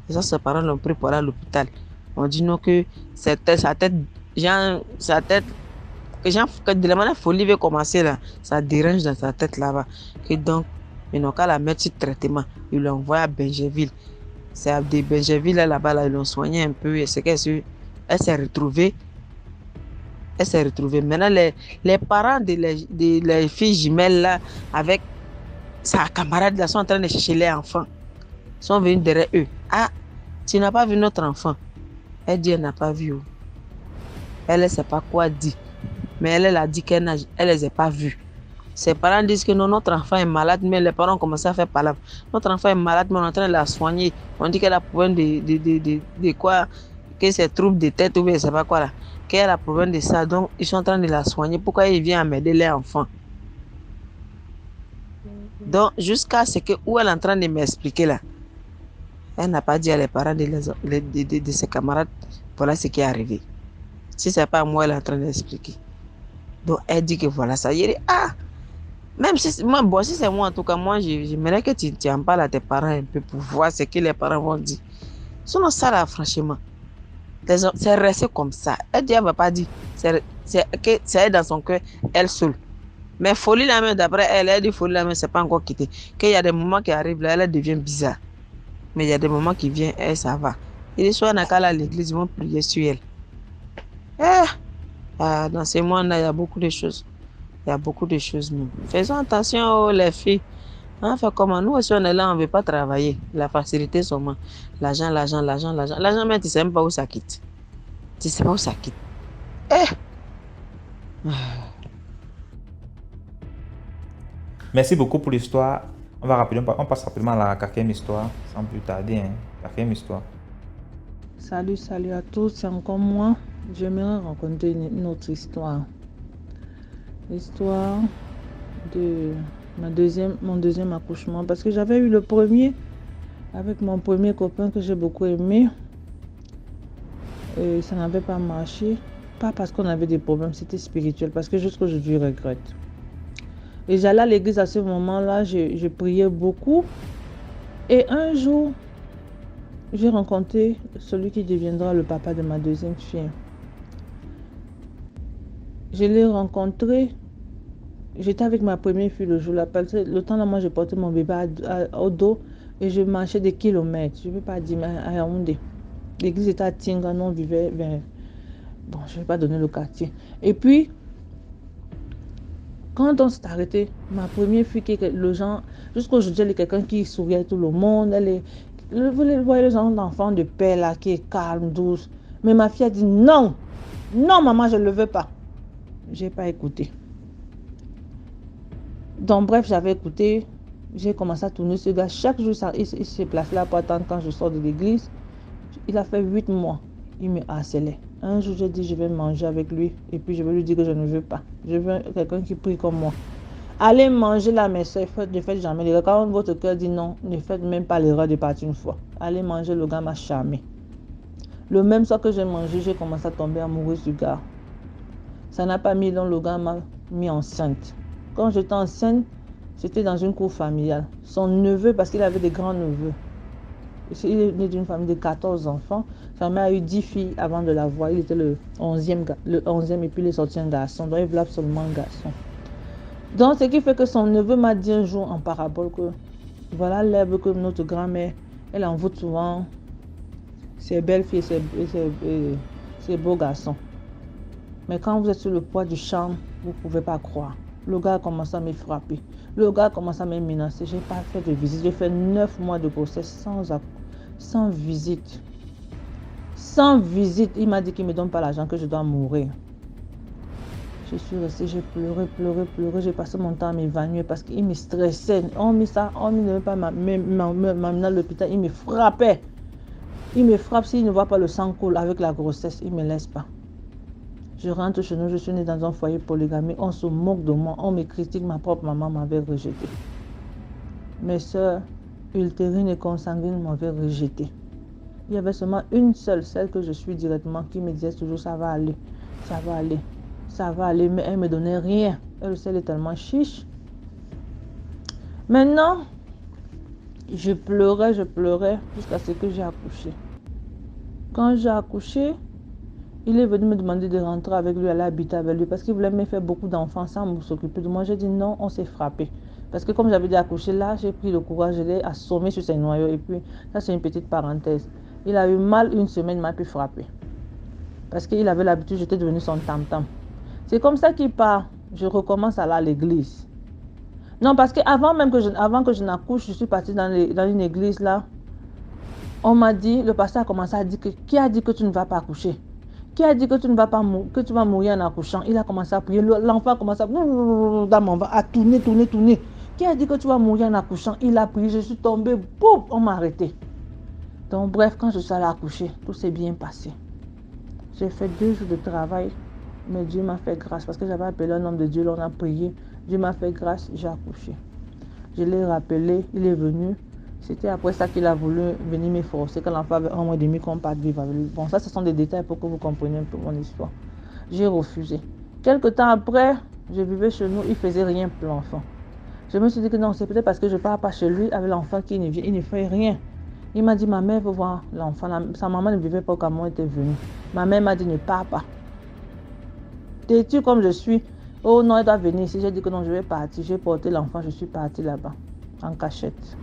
Et ça, ses parents l'ont pris pour aller à l'hôpital. On dit non que sa tête, que de la manière folie veut commencer là, ça dérange dans sa tête là-bas. Et donc, ils n'ont qu'à la mettre sur traitement. Ils l'ont envoyé à Benjeville. C'est à des Benjeville là-bas, là, ils l'ont soigné un peu. Et c'est qu'elle s'est retrouvée. Elle s'est retrouvée. Maintenant, les parents de les filles jumelles là, avec sa camarade là, sont en train de chercher les enfants. Ils sont venus derrière eux. Ah, tu n'as pas vu notre enfant? Elle dit, elle n'a pas vu. Elle ne sait pas quoi dire. Mais elle a dit qu'elle ne les a pas vus. Ses parents disent que non, notre enfant est malade, mais les parents ont commencé à faire palabre. Notre enfant est malade, mais on est en train de la soigner. On dit qu'elle a problème de quoi, que c'est trouble de tête ou bien je ne sais pas quoi là. Qu'elle a problème de ça, donc ils sont en train de la soigner. Pourquoi ils viennent m'aider les enfants? Donc, jusqu'à ce que, où elle est en train de m'expliquer là, elle n'a pas dit à les parents de ses camarades, voilà ce qui est arrivé. Si ce n'est pas moi, elle est en train d'expliquer. Donc, elle dit que voilà ça. Il dit, ah, même si moi, bon, si c'est moi, en tout cas, moi, j'aimerais que tu en parles à tes parents un peu pour voir ce que les parents vont dire. Sinon, ça là, franchement, c'est resté comme ça. Elle dit, elle ne va pas dire. C'est dans son cœur, elle seule. Mais folie la main, d'après elle dit folie la main, c'est pas encore quitté. Qu'il y a des moments qui arrivent là, elle devient bizarre. Mais il y a des moments qui viennent, elle, ça va. Il dit, soit on a qu'à aller à l'église, ils vont prier sur elle. Dans ces mois-là, il y a beaucoup de choses. Il y a beaucoup de choses même. Faisons attention, oh, les filles. Hein, fait comment? Nous aussi, on est là, on ne veut pas travailler. La facilité seulement. L'argent. L'argent, mais tu ne sais même pas où ça quitte. Tu ne sais pas où ça quitte. Merci beaucoup pour l'histoire. On passe rapidement à la quatrième histoire, sans plus tarder. Hein. Quatrième histoire. Salut à tous, c'est encore moi. J'aimerais raconter une autre histoire. L'histoire de mon deuxième accouchement. Parce que j'avais eu le premier avec mon premier copain que j'ai beaucoup aimé. Et ça n'avait pas marché. Pas parce qu'on avait des problèmes, c'était spirituel. Parce que jusqu'aujourd'hui, je regrette. Et j'allais à l'église à ce moment-là, je priais beaucoup. Et un jour, j'ai rencontré celui qui deviendra le papa de ma deuxième fille. Je l'ai rencontré, j'étais avec ma première fille le jour-là. Le temps là, moi, je portais mon bébé au dos et je marchais des kilomètres. Je ne vais pas dire, mais à Yaoundé. L'église était à Tinga, on vivait vers... Bon, je ne vais pas donner le quartier. Et puis, quand on s'est arrêté, ma première fille, le genre, jusqu'aujourd'hui, elle est quelqu'un qui sourit à tout le monde. Vous voyez le genre d'enfant de paix là, qui est calme, douce. Mais ma fille a dit non, non maman, je ne le veux pas. Je n'ai pas écouté. Donc bref, j'avais écouté. J'ai commencé à tourner ce gars. Chaque jour, il se place là pour attendre quand je sors de l'église. Il a fait 8 mois. Il me harcelait. Un jour, j'ai dit, je vais manger avec lui. Et puis, je vais lui dire que je ne veux pas. Je veux quelqu'un qui prie comme moi. Allez manger là, mes soeurs, ne faites jamais l'erreur. Quand votre cœur dit non, ne faites même pas l'erreur de partir une fois. Allez manger, le gars m'a charmé. Le même soir que j'ai mangé, j'ai commencé à tomber amoureuse du gars. Ça n'a pas mis long, le gars m'a mis enceinte. Quand j'étais enceinte, c'était dans une cour familiale. Son neveu, parce qu'il avait des grands neveux. Il est né d'une famille de 14 enfants. Sa mère a eu 10 filles avant de l'avoir. Il était le 11e et puis il est sorti un garçon. Donc il voulait absolument un garçon. Donc ce qui fait que son neveu m'a dit un jour en parabole que voilà l'herbe que notre grand-mère, elle envoûte souvent ses belles filles et ses beaux garçons. Mais quand vous êtes sur le poids du charme, vous ne pouvez pas croire. Le gars a commencé à me frapper. Le gars a commencé à me menacer. Je n'ai pas fait de visite. J'ai fait 9 mois de grossesse sans visite. Sans visite. Il m'a dit qu'il ne me donne pas l'argent, que je dois mourir. Je suis restée, j'ai pleuré. J'ai passé mon temps à m'évanouir parce qu'il me stressait. On ne veut pas m'amener à l'hôpital. Il me frappait. Il me frappe s'il ne voit pas le sang couler avec la grossesse. Il ne me laisse pas. Je rentre chez nous, je suis née dans un foyer polygamie. On se moque de moi, on me critique, ma propre maman m'avait rejeté. Mes soeurs ultérines et consanguines m'avaient rejeté. Il y avait seulement une seule, celle que je suis directement, qui me disait toujours ça va aller, ça va aller, ça va aller, mais elle ne me donnait rien. Elle aussi, elle est tellement chiche. Maintenant, je pleurais jusqu'à ce que j'ai accouché. Quand j'ai accouché, il est venu me demander de rentrer avec lui, aller habiter avec lui, parce qu'il voulait me faire beaucoup d'enfants sans s'occuper de moi. J'ai dit non, on s'est frappé. Parce que comme j'avais dit accoucher là, j'ai pris le courage, je l'ai assommé sur ses noyaux. Et puis, ça c'est une petite parenthèse. Il a eu mal une semaine, il m'a pu frapper. Parce qu'il avait l'habitude, j'étais devenue son tam-tam. C'est comme ça qu'il part. Je recommence à aller à l'église. Non, parce qu'avant même que je n'accouche, je suis partie dans une église là. On m'a dit, le pasteur a commencé à dire que qui a dit que tu ne vas pas accoucher? Qui a dit que tu ne vas pas que tu vas mourir en accouchant? Il a commencé à prier. L'enfant a commencé à tourner. Qui a dit que tu vas mourir en accouchant? Il a prié, je suis tombée, boum, on m'a arrêté. Donc bref, quand je suis allée accoucher, tout s'est bien passé. J'ai fait 2 jours de travail, mais Dieu m'a fait grâce parce que j'avais appelé un homme de Dieu, là on a prié. Dieu m'a fait grâce, j'ai accouché. Je l'ai rappelé, il est venu. C'était après ça qu'il a voulu venir me forcer quand l'enfant avait 1 mois et demi qu'on parte vivre avec lui. Bon, ça, ce sont des détails pour que vous compreniez un peu mon histoire. J'ai refusé. Quelque temps après, je vivais chez nous, il ne faisait rien pour l'enfant. Je me suis dit que non, c'est peut-être parce que je ne pars pas chez lui avec l'enfant qui ne vient, il ne fait rien. Il m'a dit, ma mère veut voir l'enfant. Sa maman ne vivait pas quand moi était venue. Ma mère m'a dit, ne pars pas. Têtue comme je suis, oh non, elle doit venir ici. J'ai dit que non, je vais partir. J'ai porté l'enfant, je suis partie là-bas, en cachette.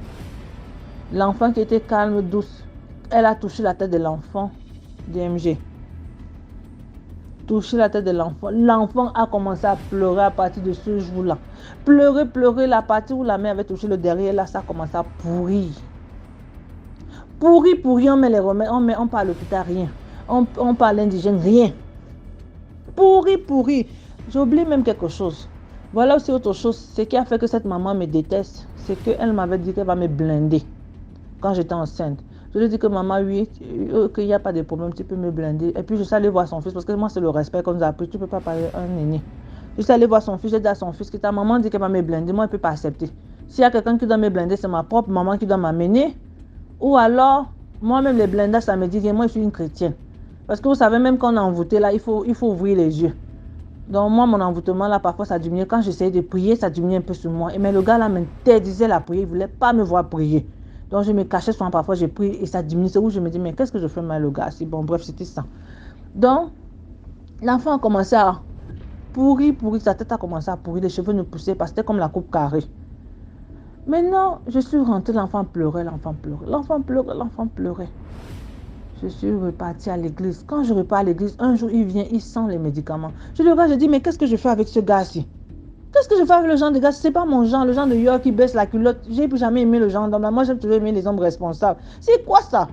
L'enfant qui était calme, douce, elle a touché la tête de l'enfant, DMG. Touché la tête de l'enfant. L'enfant a commencé à pleurer à partir de ce jour-là. Pleurer, la partie où la mère avait touché le derrière, là, ça a commencé à pourrir. Pourri, on met les remèdes, on parle à l'hôpital, rien. On parle à l'indigène, rien. Pourri. J'oublie même quelque chose. Voilà aussi autre chose. Ce qui a fait que cette maman me déteste, c'est qu'elle m'avait dit qu'elle va me blinder quand j'étais enceinte. Je lui ai dit que maman, oui, qu'il n'y a pas de problème, tu peux me blinder. Et puis je suis allée voir son fils, parce que moi c'est le respect qu'on nous a appris, tu ne peux pas parler à un aîné. Je suis allée voir son fils, j'ai dit à son fils que ta maman dit qu'elle va me blinder, moi elle ne peut pas accepter. S'il y a quelqu'un qui doit me blinder, c'est ma propre maman qui doit m'amener. Ou alors, moi-même les blindages, ça me dit que moi je suis une chrétienne. Parce que vous savez, même quand on est envoûté là, il faut ouvrir les yeux. Donc moi, mon envoûtement là, parfois ça diminuait. Quand j'essayais de prier, ça diminuait un peu sur moi. Mais le gars là m'interdisait la prière, il ne voulait pas me voir prier. Donc je me cachais souvent, parfois j'ai prié et ça diminuait. C'est où je me dis, mais qu'est-ce que je fais mal le gars? Bon, bref, c'était ça. Donc, l'enfant a commencé à pourrir, sa tête a commencé à pourrir, les cheveux ne poussaient pas, c'était comme la coupe carrée. Maintenant, je suis rentrée, l'enfant pleurait. Je suis repartie à l'église. Quand je repars à l'église, un jour il vient, il sent les médicaments. Je le regarde, je dis, mais qu'est-ce que je fais avec ce gars-ci? Qu'est-ce que je fais avec le genre de gars? C'est pas mon genre, le genre de York qui baisse la culotte. J'ai plus jamais aimé le genre d'homme. Moi, j'ai toujours aimé les hommes responsables. C'est quoi ça?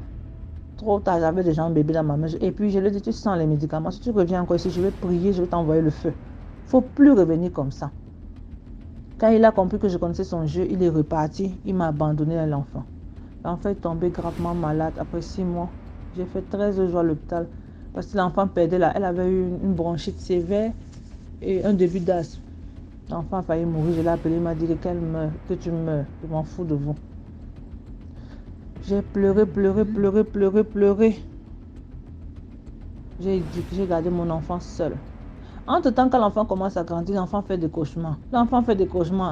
Trop tard, j'avais déjà un bébé dans ma main. Et puis, je lui ai dit, tu sens les médicaments. Si tu reviens encore ici, je vais prier, je vais t'envoyer le feu. Il ne faut plus revenir comme ça. Quand il a compris que je connaissais son jeu, il est reparti. Il m'a abandonné à l'enfant. L'enfant est tombé gravement malade. Après 6 mois, j'ai fait 13 jours à l'hôpital. Parce que l'enfant perdait là. Elle avait eu une bronchite sévère et un début d'asthme. L'enfant a failli mourir. Je l'ai appelé, il m'a dit que tu meurs. Je m'en fous de vous. J'ai pleuré. J'ai gardé mon enfant seul. Entre-temps, quand l'enfant commence à grandir, l'enfant fait des cauchemars.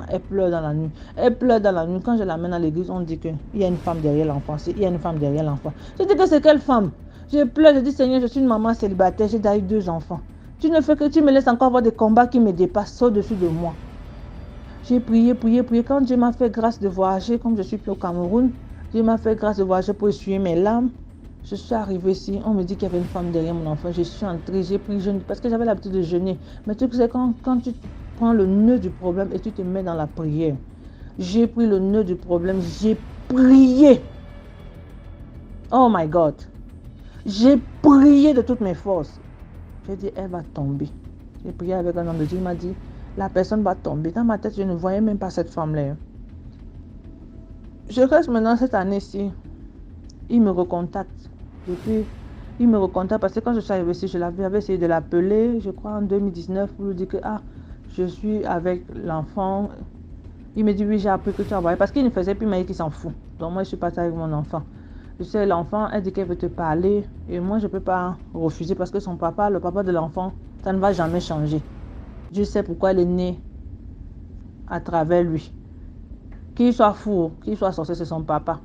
Elle pleure dans la nuit. Quand je l'amène à l'église, on dit qu'il y a une femme derrière l'enfant. Je dis que c'est quelle femme? Je pleure, je dis, Seigneur, je suis une maman célibataire, j'ai d'ailleurs 2 enfants. Tu ne fais que tu me laisses encore avoir des combats qui me dépassent au-dessus de moi. J'ai prié. Quand Dieu m'a fait grâce de voyager, comme je suis plus au Cameroun, Dieu m'a fait grâce de voyager pour essuyer mes larmes. Je suis arrivée ici, on me dit qu'il y avait une femme derrière mon enfant. Je suis entrée, j'ai pris jeûne parce que j'avais l'habitude de jeûner. Mais tu sais, quand tu prends le nœud du problème et tu te mets dans la prière, j'ai pris le nœud du problème, j'ai prié. Oh my God. J'ai prié de toutes mes forces. J'ai dit, elle va tomber. J'ai prié avec un homme de Dieu, il m'a dit, la personne va tomber. Dans ma tête, je ne voyais même pas cette femme-là. Je reste maintenant cette année-ci. Il me recontacte. Depuis, il me recontacte parce que quand je suis arrivée ici, j'avais essayé de l'appeler, je crois en 2019, pour lui dire que je suis avec l'enfant. Il me dit oui, j'ai appris que tu as envoyé parce qu'il ne faisait plus, mais qu'il s'en fout. Donc moi, je suis partie avec mon enfant. Je sais, l'enfant, elle dit qu'elle veut te parler et moi, je ne peux pas refuser parce que son papa, le papa de l'enfant, ça ne va jamais changer. Je sais pourquoi elle est née à travers lui. Qu'il soit fou, qu'il soit sorcier, c'est son papa.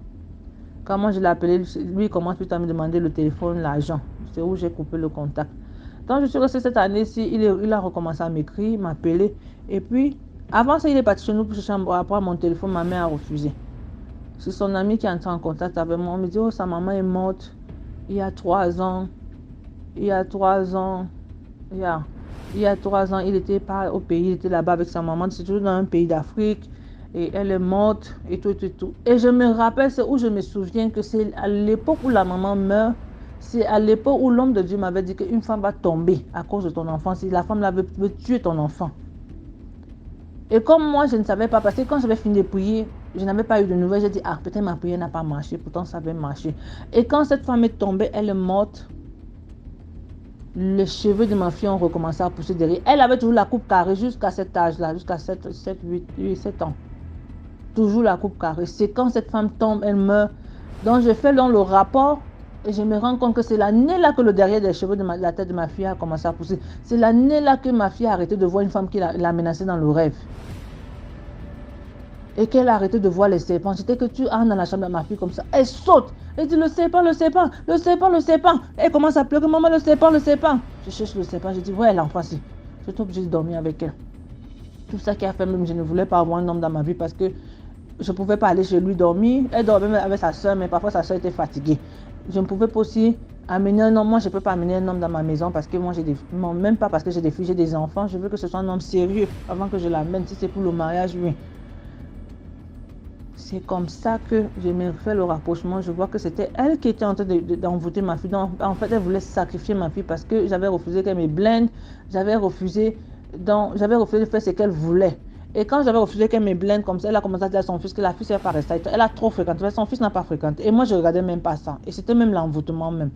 Quand moi je l'ai appelé, lui il commence plutôt à me demander le téléphone, l'argent. C'est où j'ai coupé le contact. Donc je suis restée cette année-ci, il a recommencé à m'écrire, m'appeler. Et puis, avant ça, il est parti chez nous pour chercher à prendre mon téléphone, ma mère a refusé. C'est son ami qui est entré en contact avec moi. On me dit, oh, sa maman est morte il y a 3 ans. Il y a 3 ans, il était pas au pays, il était là-bas avec sa maman. C'est toujours dans un pays d'Afrique. Et elle est morte et tout. Et je me rappelle, c'est où je me souviens que c'est à l'époque où la maman meurt, c'est à l'époque où l'homme de Dieu m'avait dit qu'une femme va tomber à cause de ton enfant. Si la femme veut tuer ton enfant. Et comme moi, je ne savais pas, parce que quand j'avais fini de prier, je n'avais pas eu de nouvelles. J'ai dit, peut-être ma prière n'a pas marché, pourtant ça avait marché. Et quand cette femme est tombée, elle est morte. Les cheveux de ma fille ont recommencé à pousser derrière. Elle avait toujours la coupe carrée jusqu'à cet âge-là, jusqu'à 7 ans. Toujours la coupe carrée. C'est quand cette femme tombe, elle meurt. Donc je fais dans le rapport et je me rends compte que c'est l'année là que le derrière des cheveux de la tête de ma fille a commencé à pousser. C'est l'année là que ma fille a arrêté de voir une femme qui l'a menacée dans le rêve. Et qu'elle a arrêté de voir les serpents. C'était que tu entres dans la chambre de ma fille comme ça. Elle saute. Elle dit le serpent. Elle commence à pleurer. Maman, le serpent. Je cherche le serpent. Je dis, ouais, l'enfant, si. Je suis obligée de dormir avec elle. Tout ça qui a fait même, je ne voulais pas avoir un homme dans ma vie parce que je ne pouvais pas aller chez lui dormir. Elle dormait avec sa soeur, mais parfois sa soeur était fatiguée. Je ne pouvais pas aussi amener un homme. Moi, je ne peux pas amener un homme dans ma maison parce que moi, même pas parce que j'ai des filles, j'ai des enfants. Je veux que ce soit un homme sérieux avant que je l'amène. Si c'est pour le mariage, oui. C'est comme ça que je me fais le rapprochement. Je vois que c'était elle qui était en train d'envoûter ma fille. Donc, en fait, elle voulait sacrifier ma fille parce que j'avais refusé qu'elle me blinde. J'avais refusé de faire ce qu'elle voulait. Et quand j'avais refusé qu'elle me blinde comme ça, elle a commencé à dire à son fils que la fille ne s'est pas restée. Elle a trop fréquenté. Son fils n'a pas fréquenté. Et moi, je ne regardais même pas ça. Et c'était même l'envoûtement même.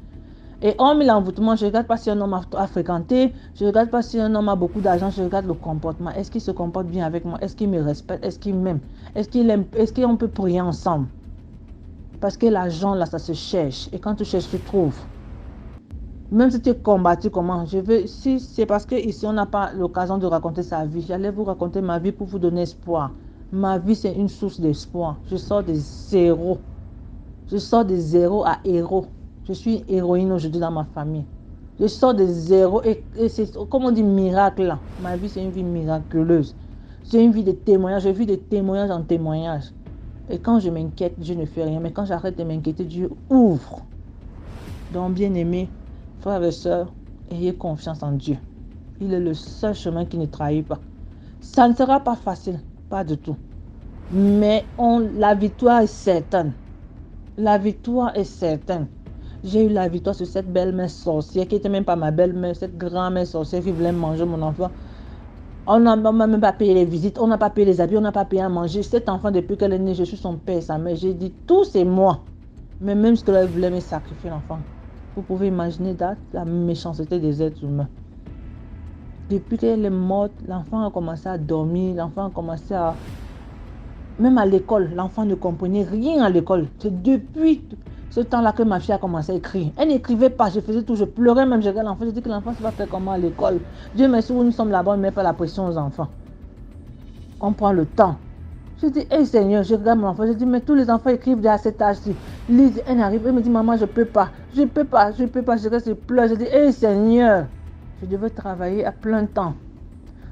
Et hormis l'envoûtement, je ne regarde pas si un homme a fréquenté, je ne regarde pas si un homme a beaucoup d'argent, je regarde le comportement. Est-ce qu'il se comporte bien avec moi? Est-ce qu'il me respecte? Est-ce qu'il m'aime? Est-ce qu'on peut prier ensemble? Parce que l'argent, là, ça se cherche. Et quand tu cherches, tu trouves. Même si tu es combattu, comment? Si c'est parce qu'ici, on n'a pas l'occasion de raconter sa vie, j'allais vous raconter ma vie pour vous donner espoir. Ma vie, c'est une source d'espoir. Je sors de zéro. Je sors de zéro à héros. Je suis une héroïne aujourd'hui dans ma famille. Je sors de zéro et c'est comme on dit miracle là. Ma vie c'est une vie miraculeuse. C'est une vie de témoignage. Je vis de témoignage en témoignage. Et quand je m'inquiète, Dieu ne fait rien. Mais quand j'arrête de m'inquiéter, Dieu ouvre. Donc bien aimés, frères et sœurs, ayez confiance en Dieu. Il est le seul chemin qui ne trahit pas. Ça ne sera pas facile, pas du tout. Mais la victoire est certaine. La victoire est certaine. J'ai eu la victoire sur cette belle-mère sorcière qui n'était même pas ma belle-mère, cette grand-mère sorcière qui voulait manger mon enfant. On n'a même pas payé les visites, on n'a pas payé les habits, on n'a pas payé à manger. Cet enfant, depuis qu'elle est née, je suis son père et sa mère. J'ai dit, tout c'est moi. Mais même ce que elle voulait me sacrifier l'enfant. Vous pouvez imaginer la méchanceté des êtres humains. Depuis qu'elle est morte, l'enfant a commencé à dormir, l'enfant a commencé à... Même à l'école, l'enfant ne comprenait rien à l'école. C'est depuis ce temps-là que ma fille a commencé à écrire. Elle n'écrivait pas, je faisais tout, je pleurais même, je regardais l'enfant, je dis que l'enfant ça va faire comment à l'école. Dieu merci, où nous sommes là-bas, on ne met pas la pression aux enfants. On prend le temps. Je dis, hey Seigneur, je regarde mon enfant, je dis, mais tous les enfants écrivent à cet âge-ci. Lise, elle arrive, elle me dit, maman, je peux pas, je reste, je pleure. Je dis, hey Seigneur, je devais travailler à plein temps.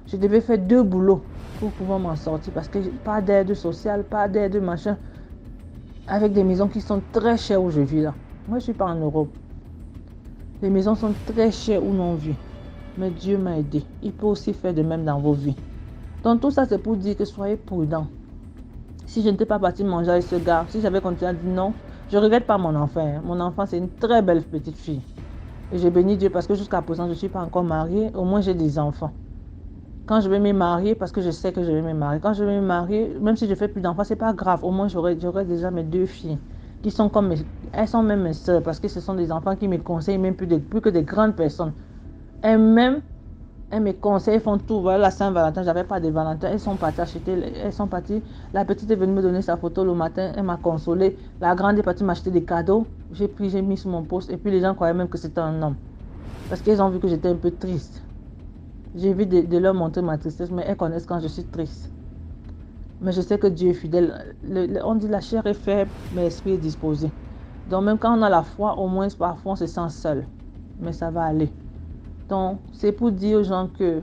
Je devais faire 2 boulots pour pouvoir m'en sortir parce que pas d'aide sociale, pas d'aide machin. Avec des maisons qui sont très chères où je vis là. Moi, je ne suis pas en Europe. Les maisons sont très chères où l'on vit. Mais Dieu m'a aidé. Il peut aussi faire de même dans vos vies. Donc tout ça, c'est pour dire que soyez prudents. Si je n'étais pas partie manger avec ce gars, si j'avais continué à dire non, je ne regrette pas mon enfant. Mon enfant, c'est une très belle petite fille. Et je bénis Dieu parce que jusqu'à présent, je ne suis pas encore mariée. Au moins, j'ai des enfants. Quand je vais me marier, parce que je sais que je vais me marier, quand je vais me marier, même si je ne fais plus d'enfants, ce n'est pas grave. Au moins, j'aurai déjà mes 2 filles qui sont comme Elles sont même mes sœurs parce que ce sont des enfants qui me conseillent même plus que des grandes personnes. Elles-mêmes, elles me conseillent, elles font tout. Voilà la Saint-Valentin, j'avais pas de Valentin. Elles sont parties acheter, elles sont parties. La petite est venue me donner sa photo le matin, elle m'a consolée. La grande est partie m'acheter des cadeaux. J'ai mis sur mon poste et puis les gens croyaient même que c'était un homme. Parce qu'ils ont vu que j'étais un peu triste. J'ai vu de leur montrer ma tristesse, mais elles connaissent quand je suis triste. Mais je sais que Dieu est fidèle. On dit la chair est faible, mais l'esprit est disposé. Donc même quand on a la foi, au moins parfois on se sent seul. Mais ça va aller. Donc c'est pour dire aux gens que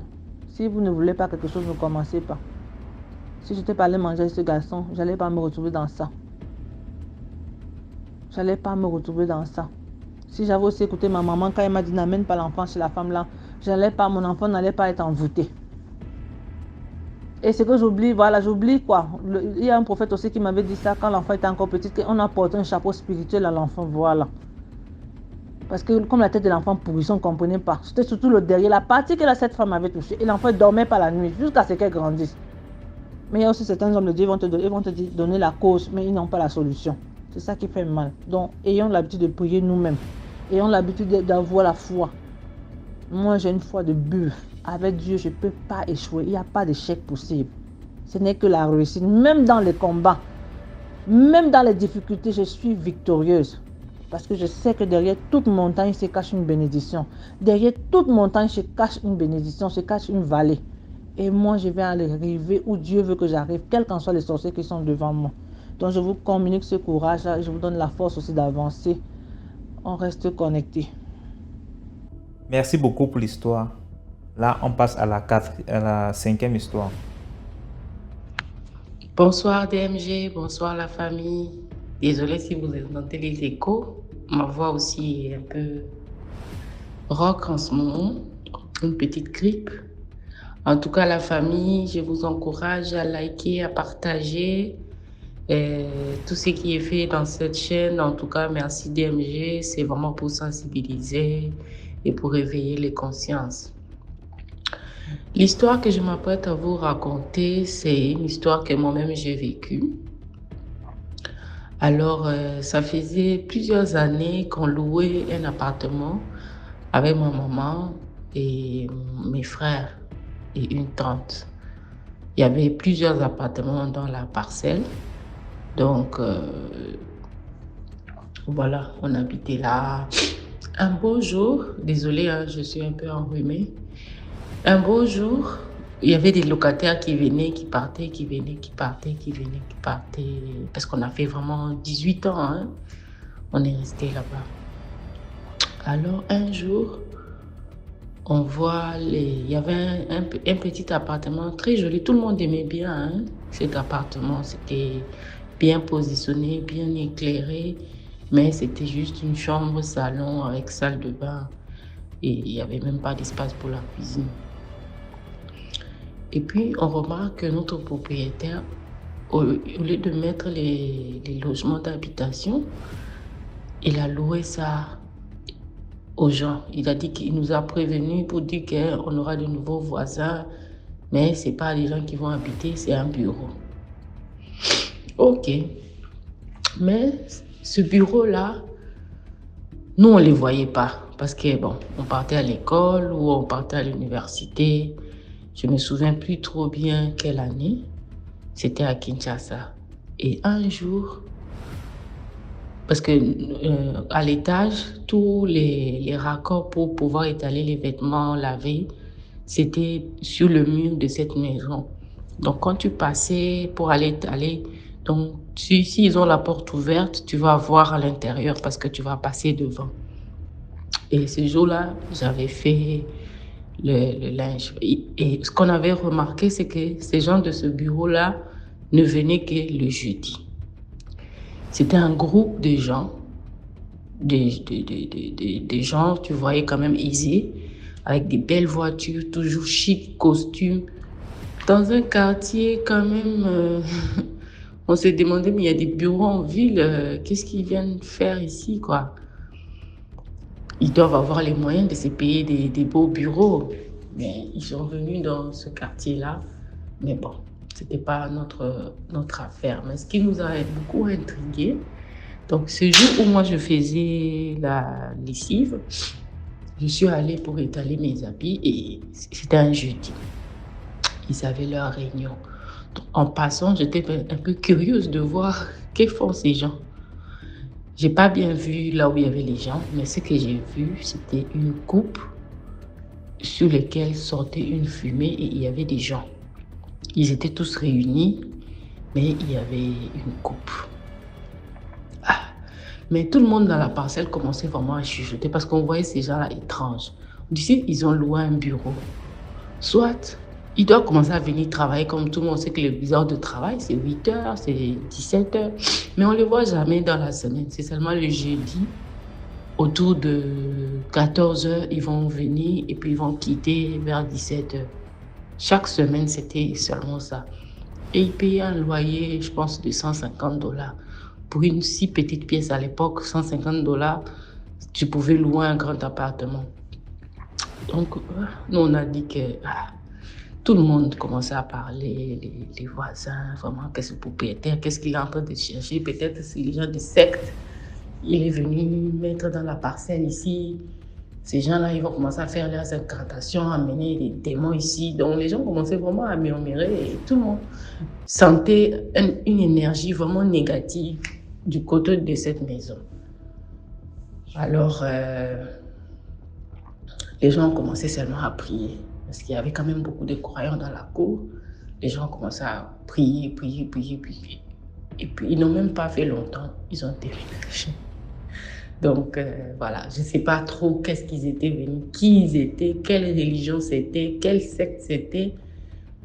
si vous ne voulez pas quelque chose, ne commencez pas. Si je t'ai parlé manger avec ce garçon, je n'allais pas me retrouver dans ça. Je n'allais pas me retrouver dans ça. Si j'avais aussi écouté ma maman quand elle m'a dit n'amène pas l'enfant chez la femme là, mon enfant n'allait pas être envoûté. Et ce que j'oublie, voilà, j'oublie quoi. Il y a un prophète aussi qui m'avait dit ça quand l'enfant était encore petit, qu'on apporte un chapeau spirituel à l'enfant, voilà. Parce que comme la tête de l'enfant pourrissait, on ne comprenait pas. C'était surtout le derrière, la partie que cette femme avait touchée. Et l'enfant ne dormait pas la nuit, jusqu'à ce qu'elle grandisse. Mais il y a aussi certains hommes de Dieu, ils vont te donner la cause, mais ils n'ont pas la solution. C'est ça qui fait mal. Donc, ayons l'habitude de prier nous-mêmes. Ayons l'habitude d'avoir la foi. Moi, j'ai une foi de bœuf. Avec Dieu, je ne peux pas échouer. Il n'y a pas d'échec possible. Ce n'est que la réussite. Même dans les combats, même dans les difficultés, je suis victorieuse. Parce que je sais que derrière toute montagne se cache une bénédiction. Derrière toute montagne se cache une bénédiction, se cache une vallée. Et moi, je vais arriver où Dieu veut que j'arrive, quels qu'en soient les sorciers qui sont devant moi. Donc, je vous communique ce courage, je vous donne la force aussi d'avancer. On reste connecté. Merci beaucoup pour l'histoire. Là, on passe à la cinquième histoire. Bonsoir DMG, bonsoir la famille. Désolée si vous entendez les échos. Ma voix aussi est un peu rock en ce moment. Une petite grippe. En tout cas, la famille, je vous encourage à liker, à partager tout ce qui est fait dans cette chaîne. En tout cas, merci DMG. C'est vraiment pour sensibiliser et pour réveiller les consciences. L'histoire que je m'apprête à vous raconter, c'est une histoire que moi-même j'ai vécue. Alors, ça faisait plusieurs années qu'on louait un appartement avec ma maman et mes frères et une tante. Il y avait plusieurs appartements dans la parcelle. Donc, voilà, on habitait là. Un beau jour, désolée, je suis un peu enrhumée. Un beau jour, il y avait des locataires qui venaient, qui partaient, qui venaient, qui partaient, qui venaient, qui partaient. Parce qu'on a fait vraiment 18 ans, hein. On est resté là-bas. Alors, un jour, on voit, il y avait un petit appartement très joli. Tout le monde aimait bien hein, cet appartement. C'était bien positionné, bien éclairé. Mais c'était juste une chambre, salon avec salle de bain. Et il n'y avait même pas d'espace pour la cuisine. Et puis, on remarque que notre propriétaire, au lieu de mettre les logements d'habitation, il a loué ça aux gens. Il a dit qu'il nous a prévenus pour dire qu'on aura de nouveaux voisins, mais ce n'est pas les gens qui vont habiter, c'est un bureau. Ok. Mais ce bureau-là, nous, on ne les voyait pas parce que, bon, on partait à l'école ou on partait à l'université. Je ne me souviens plus trop bien quelle année. C'était à Kinshasa. Et un jour, parce que à l'étage, tous les raccords pour pouvoir étaler les vêtements lavés, c'était sur le mur de cette maison. Donc, quand tu passais pour aller étaler, donc, si ils ont la porte ouverte, tu vas voir à l'intérieur parce que tu vas passer devant. Et ce jour-là, j'avais fait le linge. Et ce qu'on avait remarqué, c'est que ces gens de ce bureau-là ne venaient que le jeudi. C'était un groupe de gens, des gens, tu voyais quand même aisés, avec des belles voitures, toujours chic, costumes. Dans un quartier quand même, on s'est demandé, mais il y a des bureaux en ville, qu'est-ce qu'ils viennent faire ici, quoi? Ils doivent avoir les moyens de se payer des beaux bureaux. Mais ils sont venus dans ce quartier-là. Mais bon, ce n'était pas notre affaire. Mais ce qui nous a beaucoup intrigués, Donc, ce jour où moi je faisais la lessive, je suis allée pour étaler mes habits et c'était un jeudi. Ils avaient leur réunion. Donc, en passant, j'étais un peu curieuse de voir que font ces gens. J'ai pas bien vu là où il y avait les gens, mais ce que j'ai vu, c'était une coupe sur laquelle sortait une fumée et il y avait des gens. Ils étaient tous réunis, mais il y avait une coupe. Mais tout le monde dans la parcelle commençait vraiment à chuchoter parce qu'on voyait ces gens-là étranges. D'ici, ils ont loué un bureau. Soit, ils doivent commencer à venir travailler comme tout le monde sait que les heures de travail, c'est 8 heures, c'est 17 heures. Mais on ne les voit jamais dans la semaine. C'est seulement le jeudi, autour de 14 heures, ils vont venir et puis ils vont quitter vers 17 heures. Chaque semaine, c'était seulement ça. Et ils payaient un loyer, je pense, de $150. Pour une si petite pièce à l'époque, $150, tu pouvais louer un grand appartement. Donc, nous, on a dit que tout le monde commençait à parler, les voisins, vraiment, qu'est-ce que le propriétaire, qu'est-ce qu'il est en train de chercher. Peut-être c'est les gens de secte. Il est venu mettre dans la parcelle ici. Ces gens-là, ils vont commencer à faire leurs incantations, amener des démons ici. Donc, les gens commençaient vraiment à murmurer et tout le monde sentait une énergie vraiment négative du côté de cette maison. Alors, les gens ont commencé seulement à prier parce qu'il y avait quand même beaucoup de croyants dans la cour. Les gens ont commencé à prier. Et puis, ils n'ont même pas fait longtemps, ils ont déménagé. Donc, voilà, je ne sais pas trop qu'est-ce qu'ils étaient venus, qui ils étaient, quelle religion c'était, quelle secte c'était,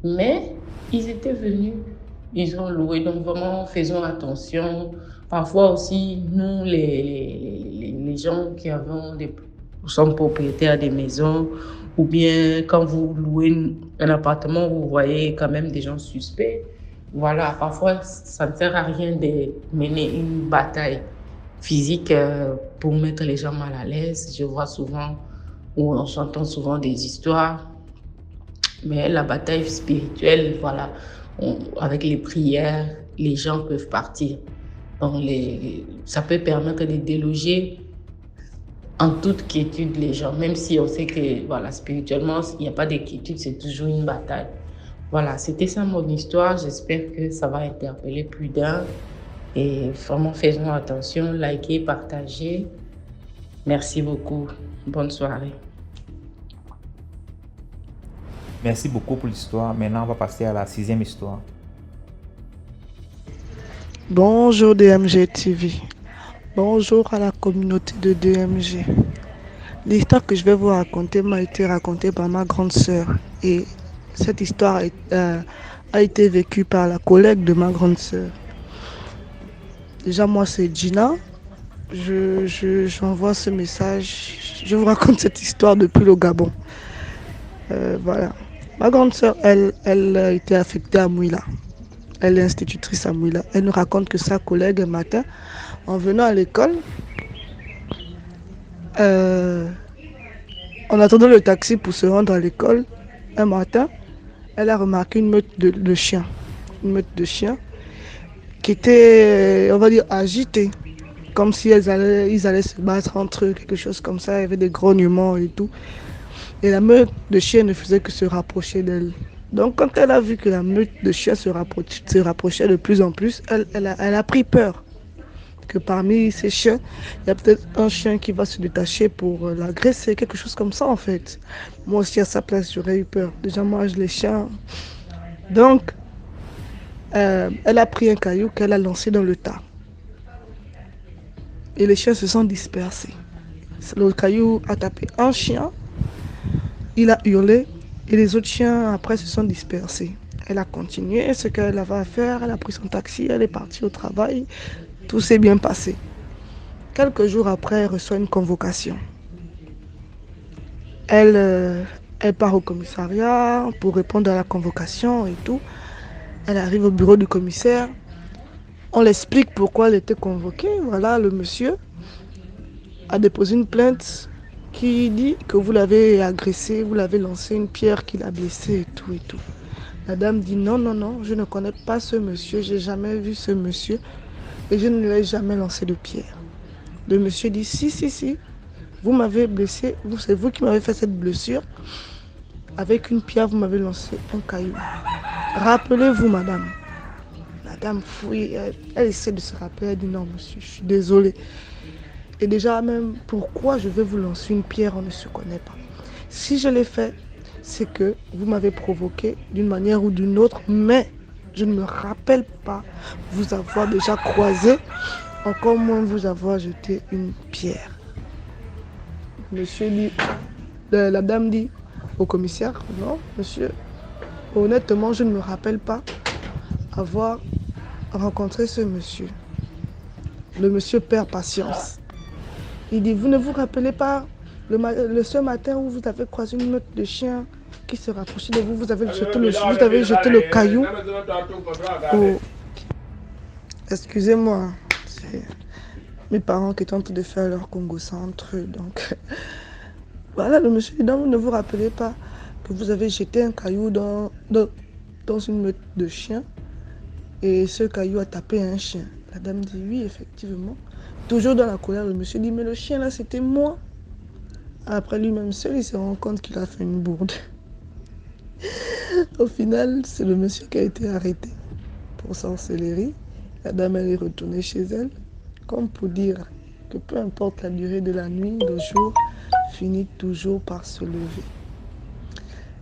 mais ils étaient venus, ils ont loué. Donc, vraiment, faisons attention. Parfois aussi, nous, les gens qui sont propriétaires des maisons, ou bien quand vous louez un appartement, vous voyez quand même des gens suspects. Voilà, parfois, ça ne sert à rien de mener une bataille physique pour mettre les gens mal à l'aise. Je vois souvent, ou on s'entend souvent des histoires, mais la bataille spirituelle, voilà, avec les prières, les gens peuvent partir. Donc, ça peut permettre de déloger en toute quiétude les gens, même si on sait que, voilà, spirituellement, il n'y a pas de quiétude, c'est toujours une bataille. Voilà, c'était ça mon histoire. J'espère que ça va interpeller plus d'un. Et vraiment, faisons attention, likez, partagez. Merci beaucoup. Bonne soirée. Merci beaucoup pour l'histoire. Maintenant, on va passer à la 6e histoire. Bonjour DMG TV. Bonjour à la communauté de DMG. L'histoire que je vais vous raconter m'a été racontée par ma grande sœur. Et cette histoire a été vécue par la collègue de ma grande sœur. Déjà, moi, c'est Gina. J'envoie ce message. Je vous raconte cette histoire depuis le Gabon. Voilà. Ma grande sœur, elle a été affectée à Mouila. Elle est institutrice à Mouila. Elle nous raconte que sa collègue, un matin, en venant à l'école, en attendant le taxi pour se rendre à l'école, un matin, elle a remarqué une meute de chiens. Une meute de chiens qui était, on va dire, agitée. Comme si ils allaient se battre entre eux, quelque chose comme ça. Il y avait des grognements et tout. Et la meute de chiens ne faisait que se rapprocher d'elle. Donc, quand elle a vu que la meute de chiens se rapprochait de plus en plus, elle a pris peur que parmi ces chiens, il y a peut-être un chien qui va se détacher pour l'agresser, quelque chose comme ça en fait. Moi aussi, à sa place, j'aurais eu peur. Déjà, moi, les chiens. Donc, elle a pris un caillou qu'elle a lancé dans le tas. Et les chiens se sont dispersés. Le caillou a tapé un chien, il a hurlé, et les autres chiens, après, se sont dispersés. Elle a continué ce qu'elle avait à faire, elle a pris son taxi, elle est partie au travail. Tout s'est bien passé. Quelques jours après, elle reçoit une convocation. Elle part au commissariat pour répondre à la convocation et tout. Elle arrive au bureau du commissaire. On l'explique pourquoi elle était convoquée. Voilà, le monsieur a déposé une plainte qui dit que vous l'avez agressé, vous l'avez lancé une pierre qui l'a blessé et tout et tout. La dame dit non, je ne connais pas ce monsieur, j'ai jamais vu ce monsieur. Et je ne l'ai jamais lancé de pierre. Le monsieur dit, si, vous m'avez blessé, c'est vous qui m'avez fait cette blessure. Avec une pierre, vous m'avez lancé un caillou. Rappelez-vous, madame. La dame fouille, elle essaie de se rappeler, elle dit, non, monsieur, je suis désolée. Et déjà même, pourquoi je vais vous lancer une pierre, on ne se connaît pas. Si je l'ai fait, c'est que vous m'avez provoqué d'une manière ou d'une autre, mais je ne me rappelle pas vous avoir déjà croisé, encore moins vous avoir jeté une pierre. Monsieur dit, la dame dit au commissaire, non, monsieur, honnêtement, je ne me rappelle pas avoir rencontré ce monsieur. Le monsieur perd patience. Il dit, vous ne vous rappelez pas ce matin où vous avez croisé une meute de chiens qui se rapprochait de vous, vous avez jeté le caillou. Oh. Excusez-moi, c'est mes parents qui tentent de faire leur Congo entre eux. Donc, voilà, le monsieur dit, vous ne vous rappelez pas que vous avez jeté un caillou dans une meute de chiens et ce caillou a tapé un chien. La dame dit, oui, effectivement. Toujours dans la colère, le monsieur dit, mais le chien là, c'était moi. Après lui-même seul, il se rend compte qu'il a fait une bourde. Au final, c'est le monsieur qui a été arrêté pour sorcellerie. La dame, elle est retournée chez elle, comme pour dire que peu importe la durée de la nuit, le jour finit toujours par se lever.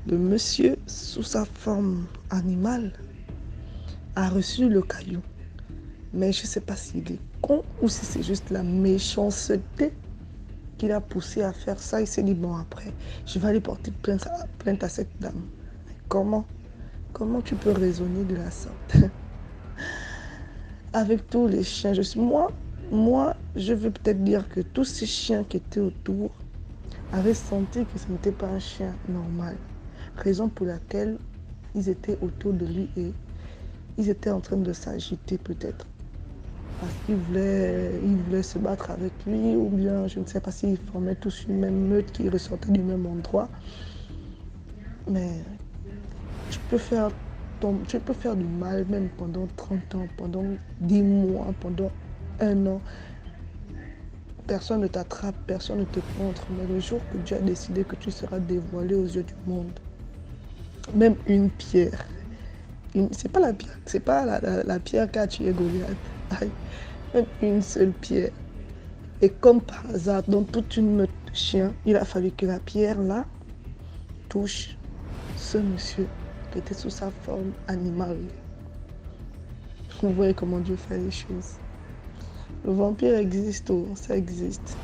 Le monsieur, sous sa forme animale, a reçu le caillou. Mais je ne sais pas s'il est con ou si c'est juste la méchanceté qui l'a poussé à faire ça. Il s'est dit, bon, après, je vais aller porter plainte à cette dame. Comment tu peux raisonner de la sorte? Avec tous les chiens, moi, je veux peut-être dire que tous ces chiens qui étaient autour avaient senti que ce n'était pas un chien normal. Raison pour laquelle ils étaient autour de lui et ils étaient en train de s'agiter peut-être. Parce qu'ils voulaient se battre avec lui, ou bien je ne sais pas s'ils formaient tous une même meute qui ressortait du même endroit. Mais tu peux faire du mal même pendant 30 ans, pendant 10 mois, pendant 1 an. Personne ne t'attrape, personne ne te contre. Mais le jour que Dieu a décidé que tu seras dévoilé aux yeux du monde, même une pierre, c'est pas la pierre qu'a tué Goliath. Même une seule pierre. Et comme par hasard, dans toute une meute de chiens, il a fallu que la pierre là touche ce monsieur qui était sous sa forme animale. Vous voyez comment Dieu fait les choses. Le vampire existe, ça existe.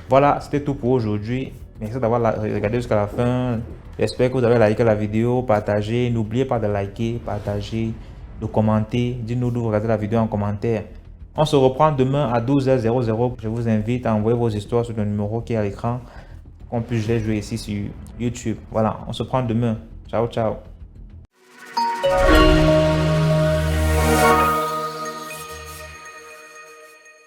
Voilà, c'était tout pour aujourd'hui. Merci d'avoir regardé jusqu'à la fin. J'espère que vous avez liké la vidéo, partagé. N'oubliez pas de liker, partager, de commenter. Dites-nous d'où vous regardez la vidéo en commentaire. On se reprend demain à 12h00. Je vous invite à envoyer vos histoires sur le numéro qui est à l'écran, qu'on puisse les jouer ici sur YouTube. Voilà, on se prend demain. Ciao, ciao.